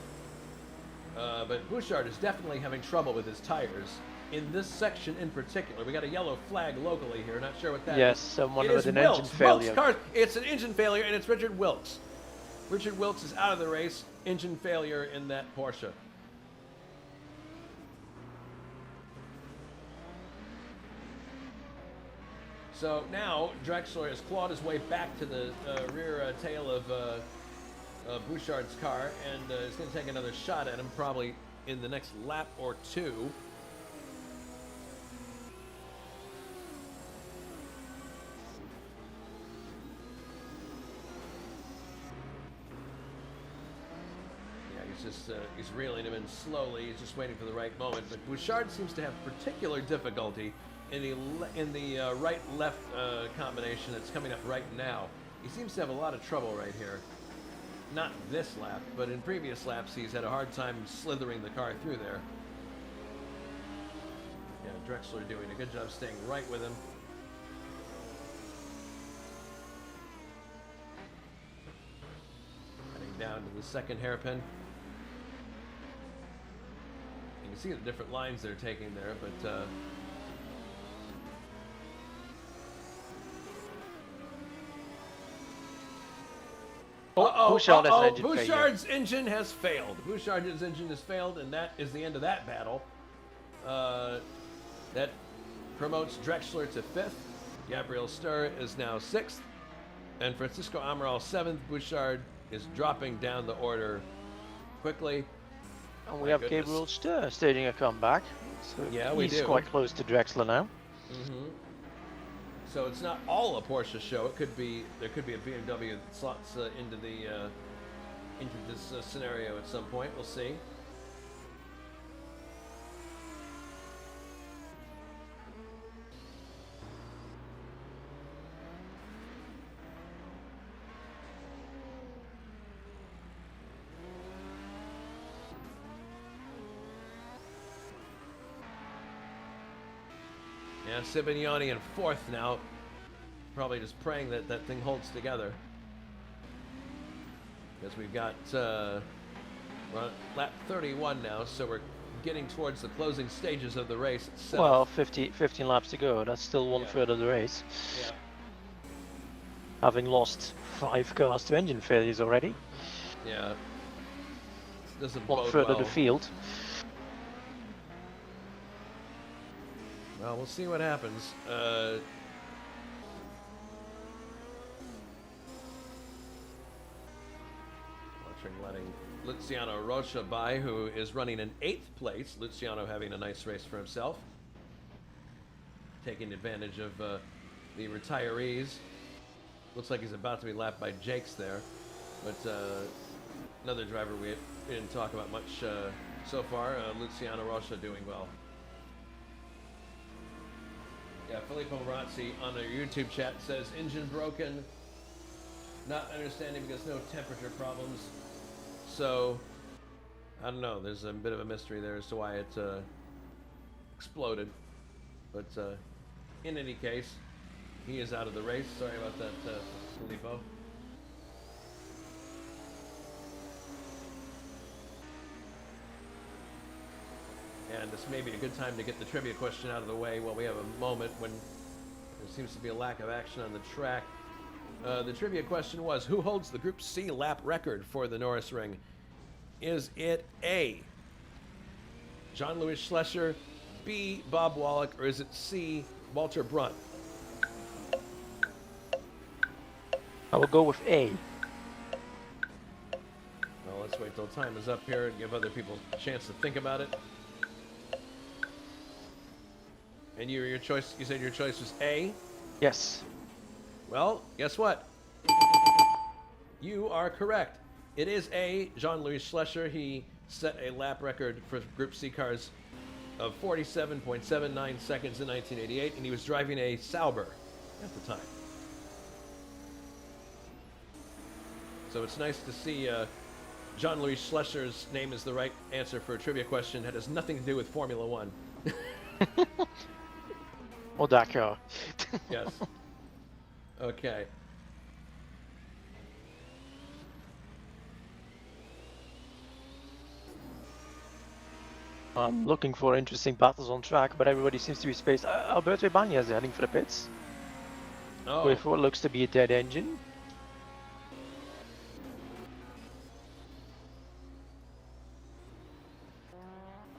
but Bouchard is definitely having trouble with his tires. In this section in particular, we got a yellow flag locally here. Not sure what that is. Yes, someone It with is an Wilkes. engine failure. Wilkes' car. It's an engine failure, and it's Richard Wilkes. Richard Wilkes is out of the race. Engine failure in that Porsche. So now Drexler has clawed his way back to the rear tail of Bouchard's car, and is going to take another shot at him probably in the next lap or two. He's reeling him in slowly. He's just waiting for the right moment. But Bouchard seems to have particular difficulty in the right-left combination that's coming up right now. He seems to have a lot of trouble right here. Not this lap, but in previous laps he's had a hard time slithering the car through there. Yeah, Drexler doing a good job staying right with him. Heading down to the second hairpin. You can see the different lines they're taking there, but Bouchard's engine has failed. Bouchard's engine has failed, and that is the end of that battle. That promotes Drexler to 5th. Gabriel Sturr is now 6th. And Francisco Amaral 7th. Bouchard is dropping down the order quickly. And we have Gabriel Sturr staging a comeback. So yeah, we do. He's quite close to Drexler now. Mm-hmm. So it's not all a Porsche show. It could be there could be a BMW that slots into this scenario at some point. We'll see. Yeah, Cibinyani in 4th now. Probably just praying that that thing holds together. Because we've got we're on lap 31 now, so we're getting towards the closing stages of the race itself. Well, 15 laps to go. That's still one third of the race. Yeah. Having lost 5 cars to engine failures already. Yeah. Doesn't One bode third well. of the field. Well, we'll see what happens. Letting Luciano Rocha by, who is running in 8th place. Luciano having a nice race for himself. Taking advantage of the retirees. Looks like he's about to be lapped by Jakes there. But another driver we didn't talk about much so far. Luciano Rocha doing well. Yeah, Filippo Marazzi on their YouTube chat says, engine broken, not understanding because no temperature problems. So, I don't know, there's a bit of a mystery there as to why it exploded. But in any case, he is out of the race. Sorry about that, Filippo. And this may be a good time to get the trivia question out of the way while we have a moment when there seems to be a lack of action on the track. The trivia question was, who holds the Group C lap record for the Norris Ring? Is it A, Jean-Louis Schlescher, B, Bob Wallach, or is it C, Walter Brunt? I will go with A. Well, let's wait till time is up here and give other people a chance to think about it. And your choice, you said your choice was A? Yes. Well, guess what? You are correct. It is A. Jean-Louis Schlescher. He set a lap record for Group C cars of 47.79 seconds in 1988, and he was driving a Sauber at the time. So it's nice to see Jean-Louis Schlescher's name is the right answer for a trivia question that has nothing to do with Formula One. Or Dakar. Yes. Okay. I'm looking for interesting battles on track, but everybody seems to be spaced. Alberto Ibañez is heading for the pits with what looks to be a dead engine.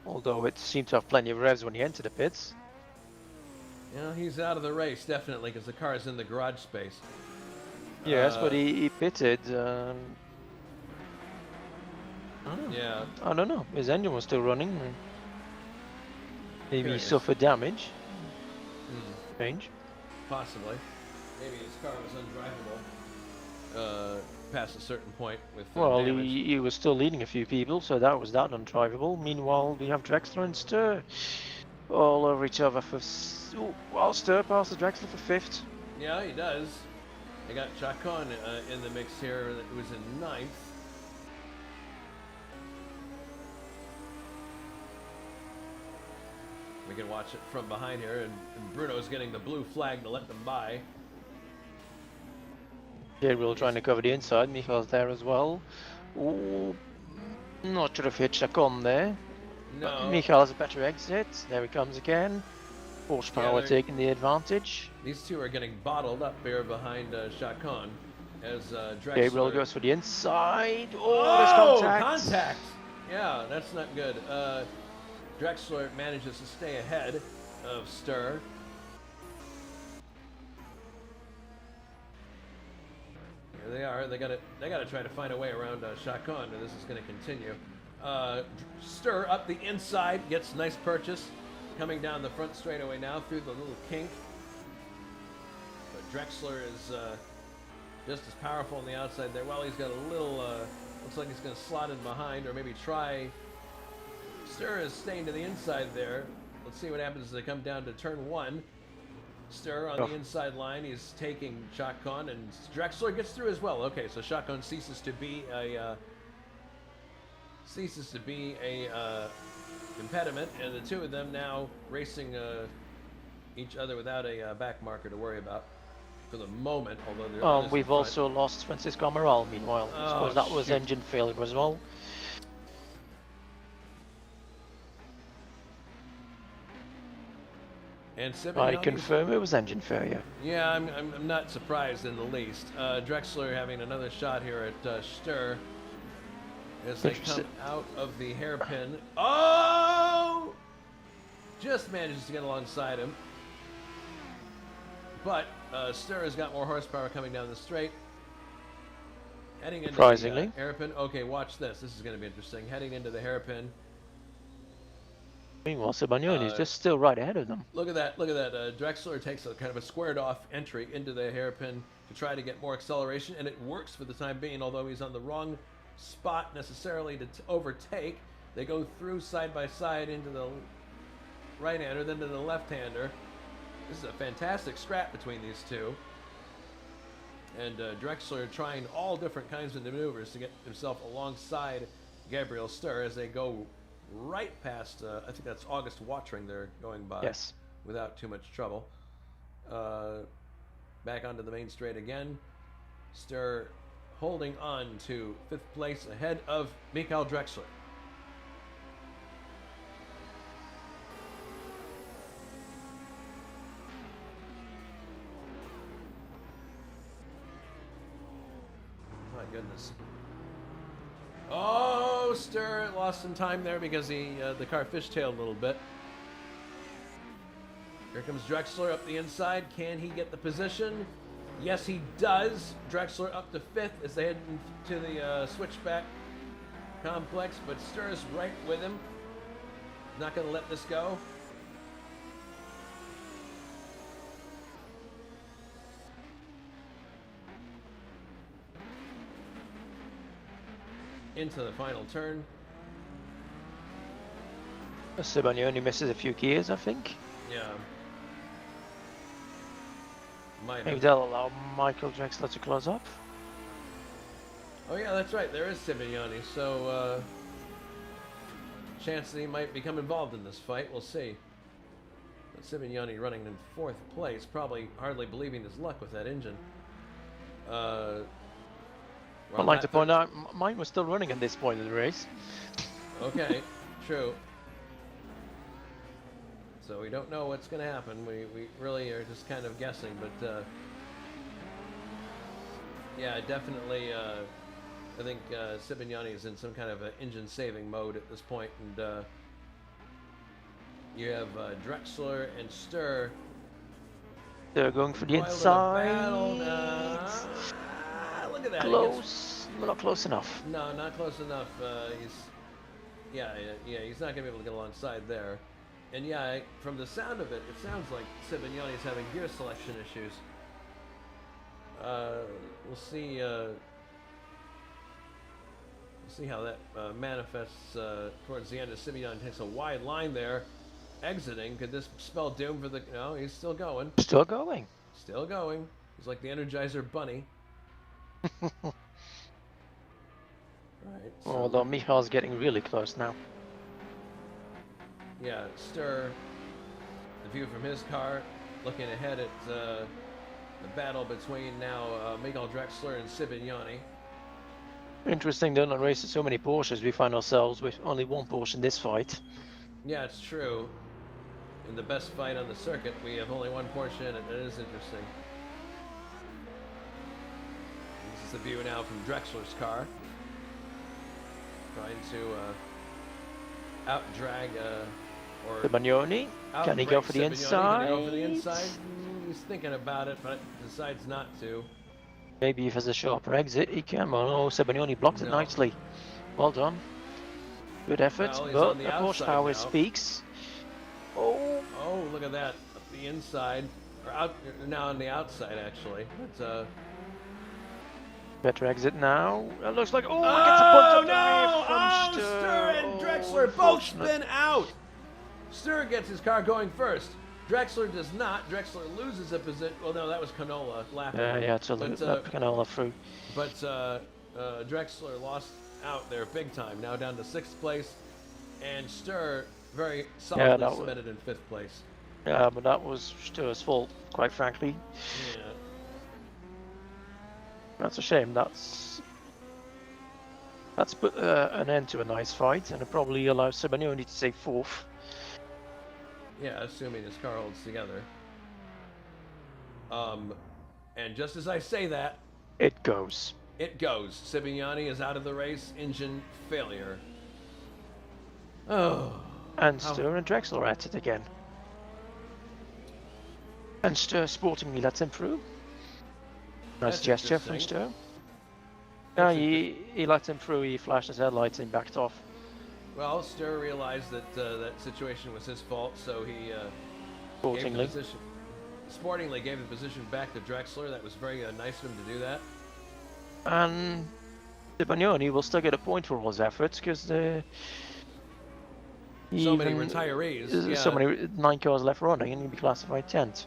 Although it seemed to have plenty of revs when he entered the pits. Yeah, he's out of the race, definitely, because the car is in the garage space. Yes, but he pitted. Yeah. I don't know. His engine was still running. Maybe he Curious. suffered damage. Strange. Possibly. Maybe his car was undrivable past a certain point with Well, damage. he was still leading a few people, so that was that undrivable. Meanwhile, we have Drexler and Stur all over each other for. Well, Stur passes Drexler for 5th. Yeah, he does. They got Chacon in the mix here. It was in 9th. We can watch it from behind here, and Bruno's getting the blue flag to let them by. Gabriel trying to cover the inside. Michal's there as well. Ooh, not sure if he hit Chacon there. No. Michal has a better exit. There he comes again. Horsepower they're- taking the advantage. These two are getting bottled up here behind Chacon as Drexler. Gabriel goes for the inside. Oh, there's contact. Contact! Yeah, that's not good. Drexler manages to stay ahead of Stur. Here they are. They gotta try to find a way around Chacon, and this is going to continue. Stur up the inside, gets nice purchase, coming down the front straightaway now through the little kink. But Drexler is just as powerful on the outside there. Well, he's got a little. Looks like he's going to slot in behind, or maybe try. Stur is staying to the inside there. Let's see what happens as they come down to turn 1. Stur on the inside line. He's taking Chacon, and Drexler gets through as well. Okay, so Chacon ceases to be a impediment, and the two of them now racing each other without a back marker to worry about for the moment. Although We've also lost Francisco Amaral. Meanwhile, I suppose that was shoot. engine failure as well. And I Cibinyani, confirm it was engine failure. yeah, I'm not surprised in the least. Drexler having another shot here at Stur as they come Interesting. out of the hairpin. Oh! Just manages to get alongside him. But Stur has got more horsepower coming down the straight. Heading into Surprisingly. the hairpin. Okay, watch this. This is going to be interesting. Heading into the hairpin. Meanwhile, Cibinyani is just still right ahead of them. Look at that. Look at that. Drexler takes a kind of a squared off entry into the hairpin to try to get more acceleration, and it works for the time being, although he's on the wrong spot necessarily to overtake. They go through side by side into the right-hander, then to the left-hander. This is a fantastic scrap between these two. And Drexler trying all different kinds of maneuvers to get himself alongside Gabriel Stur as they go right past, I think that's August Watring they're going by. Yes. Without too much trouble. Back onto the main straight again. Stur holding on to 5th place ahead of Michael Drexler. My goodness. Oh, Stur lost some time there because the car fishtailed a little bit. Here comes Drexler up the inside. Can he get the position? Yes, he does. Drexler up to 5th as they head into the switchback. complex, but Stur's right with him. Not going to let this go. Into the final turn. Cibinyani misses a few gears, I think. Yeah. Might Maybe have. they'll allow Michael Drexler to close up. Oh yeah, that's right. There is Cibinyani, so chance that he might become involved in this fight. We'll see. But Cibinyani running in 4th place, probably hardly believing his luck with that engine. I'd like to point out, mine was still running at this point in the race. Okay, true. So we don't know what's going to happen. We really are just kind of guessing, but yeah, definitely. I think Cibinyani is in some kind of engine saving mode at this point, and you have Drexler and Stur. They're going for the Royal with a inside. battle. Look at that. Close, but not close enough. No, not close enough. He's not gonna be able to get alongside there. And yeah, from the sound of it, it sounds like Cibinyani is having gear selection issues. We'll see. We'll see how that manifests towards the end. As Cibinyani takes a wide line there, exiting. Could this spell doom for the? No, he's still going. Still going. Still going. He's like the Energizer Bunny. Right. So, Although Michal's getting really close now. yeah, Stur. The view from his car, looking ahead at the battle between now Michael Drexler and Cibinyani. Interesting, though, on races so many Porsches, we find ourselves with only one Porsche in this fight. Yeah, it's true. In the best fight on the circuit, we have only one Porsche in it. That is interesting. This is the view now from Drexler's car. Trying to out-drag or Cibinyani, can he go for the Cibinyani. inside? Can he go for the inside? He's thinking about it, but decides not to. Maybe if there's a sharper exit, he can. Oh, Cibinyani blocked it No. nicely. Well done. Good effort, Well, he's but on the the outside horsepower now. speaks. Oh, Oh, look at that. Up the inside. Or out, now on the outside, actually. But, better exit now. It looks like, oh, it gets a bunch of no! from Stur and Oh, Drexler both unfortunate. spin out. Stur gets his car going first. Drexler does not. Drexler loses a position. Well, no, that was Canola lapping. Yeah, it's a But, little Canola through. But Drexler lost out there big time. Now down to 6th place, and Stur very solidly that was- cemented in 5th place. Yeah, but that was Stur's fault, quite frankly. Yeah. That's a shame. That's put an end to a nice fight, and it probably allows Cibinyani to take 4th. Yeah, assuming his car holds together. And just as I say that, It goes. it goes. Cibinyani is out of the race. Engine failure. Oh. And How- Stur and Drexler at it again. And Stur sportingly lets him through. Nice That's gesture from interesting. Stur. That's He let him through, he flashed his headlights and backed off. Well, Stur realized that that situation was his fault, so he gave the Sportingly. position. Sportingly gave the position back to Drexler. That was very nice of him to do that. And Cibinyani will still get a point for all his efforts, because So many retirees. There's Yeah. so many 9 cars left running, and he'll be classified 10th.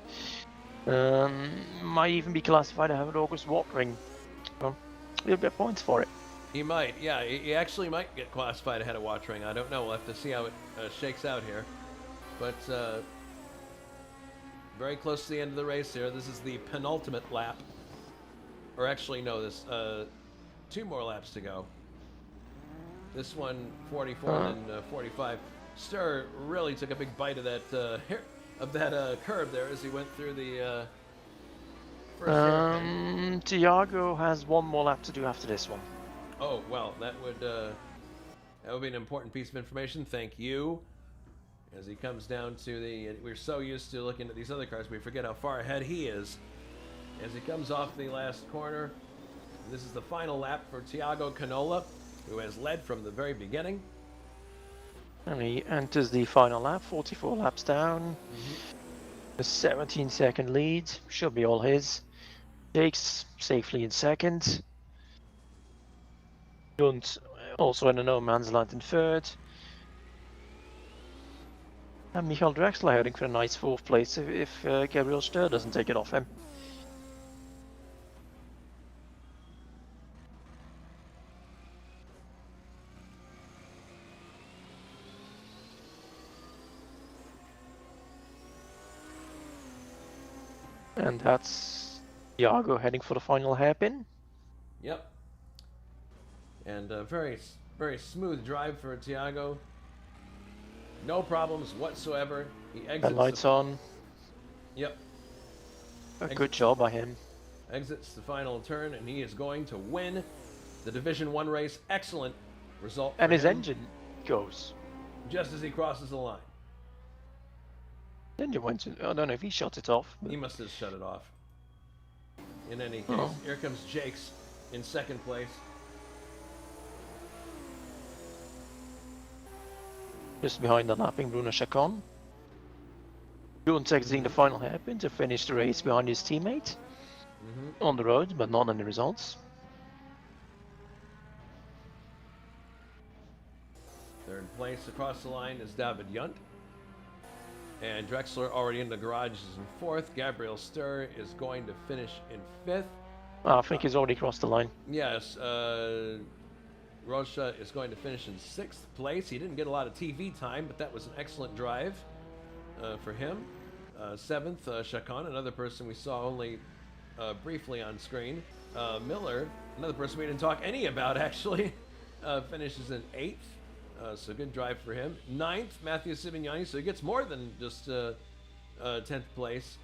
Might even be classified ahead of August Watering. So he'll get points for it. He might, yeah. He actually might get classified ahead of Watering. I don't know. We'll have to see how it shakes out here. But very close to the end of the race here. This is the penultimate lap. Or actually, no, this 2 more laps to go. This one, 44 and then 45. Stur really took a big bite of that curb there as he went through the first hairpin. Tiago has 1 more lap to do after this one. Oh, well, that would be an important piece of information. Thank you. As he comes down to we're so used to looking at these other cars, we forget how far ahead he is. As he comes off the last corner, this is the final lap for Tiago Canola. who has led from the very beginning. And he enters the final lap, 44 laps down. A 17-second lead, should be all his. Jake's safely in second. Gunt also in a no man's land in third. And Michael Drexler heading for a nice fourth place if Gabriel Sturr doesn't take it off him. And that's Iago heading for the final hairpin. Yep. And a very, very smooth drive for Thiago. No problems whatsoever. He exits. Headlights on. Yep. A good job by him. Exits the final turn, and he is going to win the Division 1 race. Excellent result. And for his him, engine goes. just as he crosses the line. Engine went to, I don't know if he shut it off. He must have shut it off. In any case, here comes Jake's in second place. Just behind the lapping Bruno Chacon. Gunt exiting the final hairpin to finish the race behind his teammate. On the road, but not in the results. Third place across the line is David Yunt. And Drexler already in the garage is in fourth. Gabriel Sturr is going to finish in fifth. I think he's already crossed the line. Yes, Rocha is going to finish in sixth place. He didn't get a lot of TV time, but that was an excellent drive for him. Seventh, Chacon, another person we saw only briefly on screen. Miller, another person we didn't talk any about actually, finishes in eighth. So good drive for him. Ninth, Matthew Cibinyani, so he gets more than just 10th place.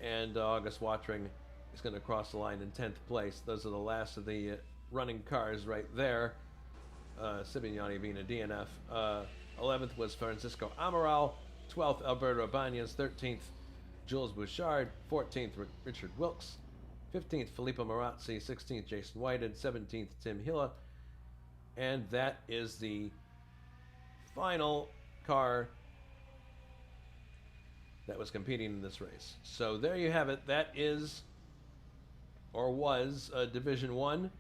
And August Watring is going to cross the line in 10th place. Those are the last of the running cars right there. Cibinyani being a DNF. 11th was Francisco Amaral. 12th, Alberto Ibañez. 13th, Jules Bouchard. 14th, Richard Wilkes. 15th, Filippo Marazzi. 16th, Jason Whited. 17th, Tim Hilla. And that is the final car that was competing in this race. So there you have it. That is, or was, Division 1.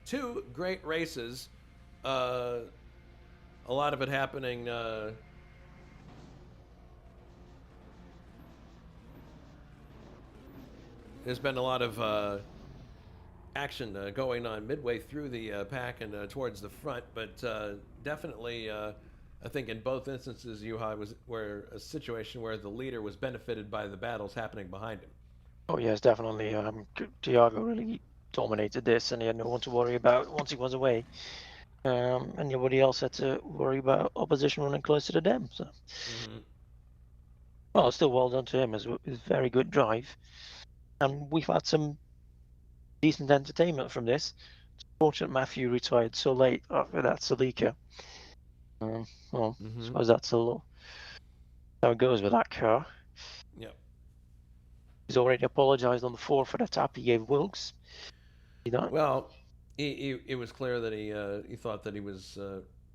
Two great races. A lot of it happening there's been a lot of action going on midway through the pack and towards the front, but definitely I think in both instances Juha was where a situation where the leader was benefited by the battles happening behind him. Oh yes, definitely. Thiago really dominated this, and he had no one to worry about once he was away. And nobody else had to worry about opposition running closer to them. So, well, still well done to him. It's a very good drive, and we've had some decent entertainment from this. It's fortunate Matthew retired so late after that Celica. I suppose that's a little how it goes with that car. Yep. He's already apologized on the floor for the tap he gave Wilkes. See that? Well, it was clear that he thought that he was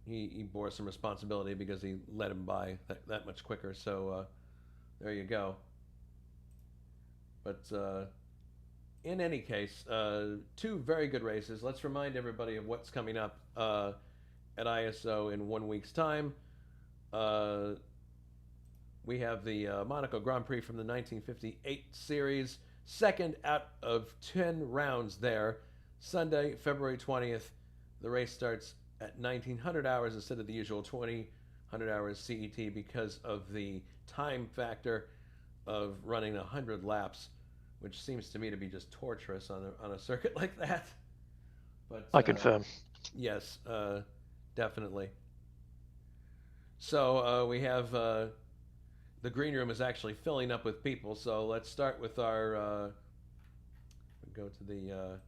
he bore some responsibility because he let him by that much quicker. So there you go. But in any case, two very good races. Let's remind everybody of what's coming up at ISO in 1 week's time. We have the Monaco Grand Prix from the 1958 series, second out of 10 rounds there. Sunday, February 20th, the race starts at 1900 hours instead of the usual 2000 hours CET because of the time factor of running 100 laps, which seems to me to be just torturous on a circuit like that. But I confirm. Yes, definitely. So we have the green room is actually filling up with people. So let's start with our go to the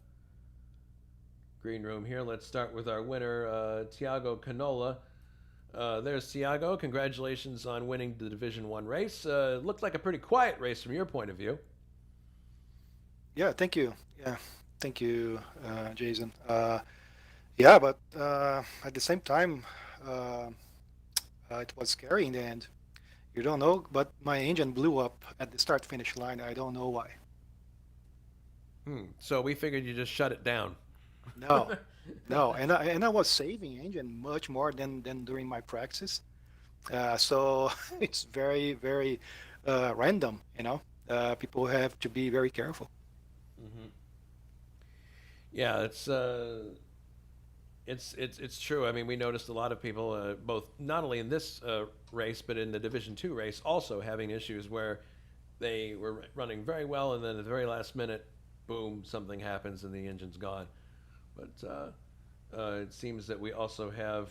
green room here. Let's start with our winner, Thiago Canola. There's Thiago. Congratulations on winning the Division 1 race. Looked like a pretty quiet race from your point of view. Yeah, thank you. Yeah, Thank you, Jason. Yeah, but at the same time, it was scary in the end. You don't know, but my engine blew up at the start-finish line. I don't know why. So we figured you just shut it down. No, no, and I was saving engine much more than during my practice. So it's very random. People have to be very careful. Yeah, it's true. I mean, we noticed a lot of people, both not only in this race but in the Division Two race, also having issues where they were running very well, and then at the very last minute, boom, something happens and the engine's gone. But it seems that we also have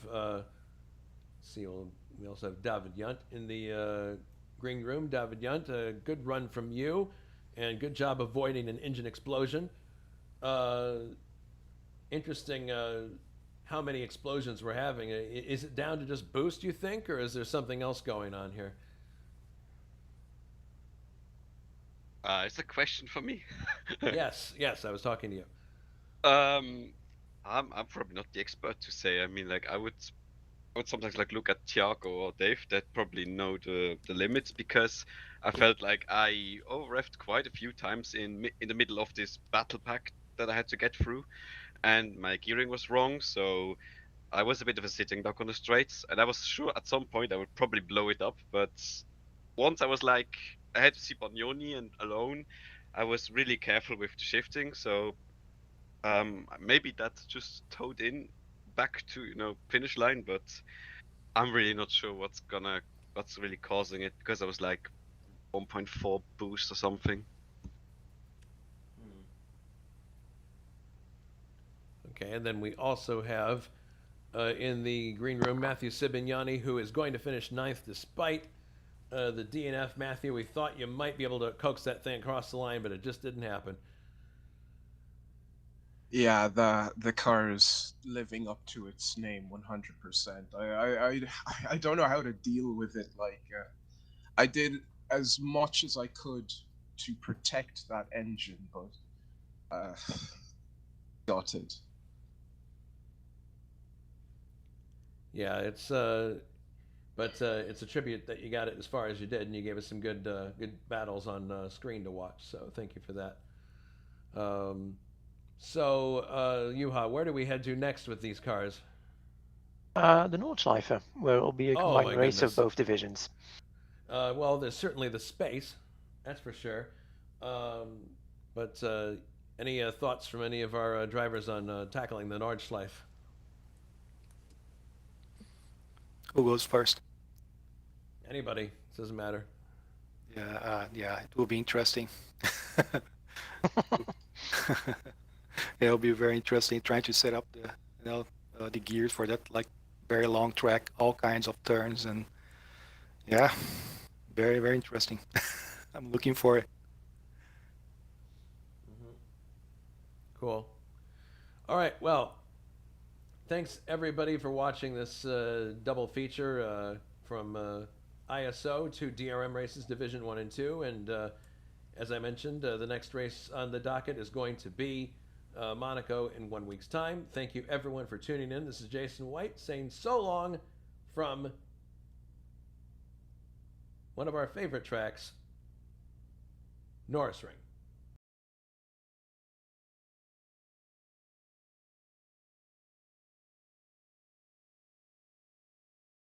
we also have David Yunt in the green room. David Yunt, a good run from you, and good job avoiding an engine explosion. Interesting how many explosions we're having. Is it down to just boost, you think, or is there something else going on here? It's a question for me. Yes, I was talking to you. I'm probably not the expert to say. I mean, like I would sometimes like look at Thiago or Dave that probably know the limits, because I felt like I over-revved quite a few times in the middle of this battle pack that I had to get through, and my gearing was wrong, so I was a bit of a sitting duck on the straights, and I was sure at some point I would probably blow it up, but once I was like, I had to see Cibinyani and alone, I was really careful with the shifting, so maybe that just towed in back to finish line, but I'm really not sure what's really causing it, because I was like 1.4 boost or something. Okay, and then we also have in the green room Matthew Cibinyani, who is going to finish 9th despite the DNF. Matthew, we thought you might be able to coax that thing across the line, but it just didn't happen. Yeah, the car is living up to its name 100%. I don't know how to deal with it. Like, I did as much as I could to protect that engine, but got it. Yeah, it's it's a tribute that you got it as far as you did, and you gave us some good battles on screen to watch. So thank you for that. So Juha, where do we head to next with these cars? The Nordschleife, where it will be a combined race of both divisions. Well, there's certainly the space, that's for sure. But any thoughts from any of our drivers on tackling the Nordschleife? Who goes first? Anybody, it doesn't matter. Yeah, it will be interesting. It'll be very interesting trying to set up the gears for that very long track, all kinds of turns, and yeah, very interesting. I'm looking for it. Cool. All right, well, thanks everybody for watching this double feature from ISO to DRM races Division 1 and 2, and as I mentioned, the next race on the docket is going to be Monaco in 1 week's time. Thank you everyone for tuning in. This is Jason White saying so long from one of our favorite tracks, Norris Ring.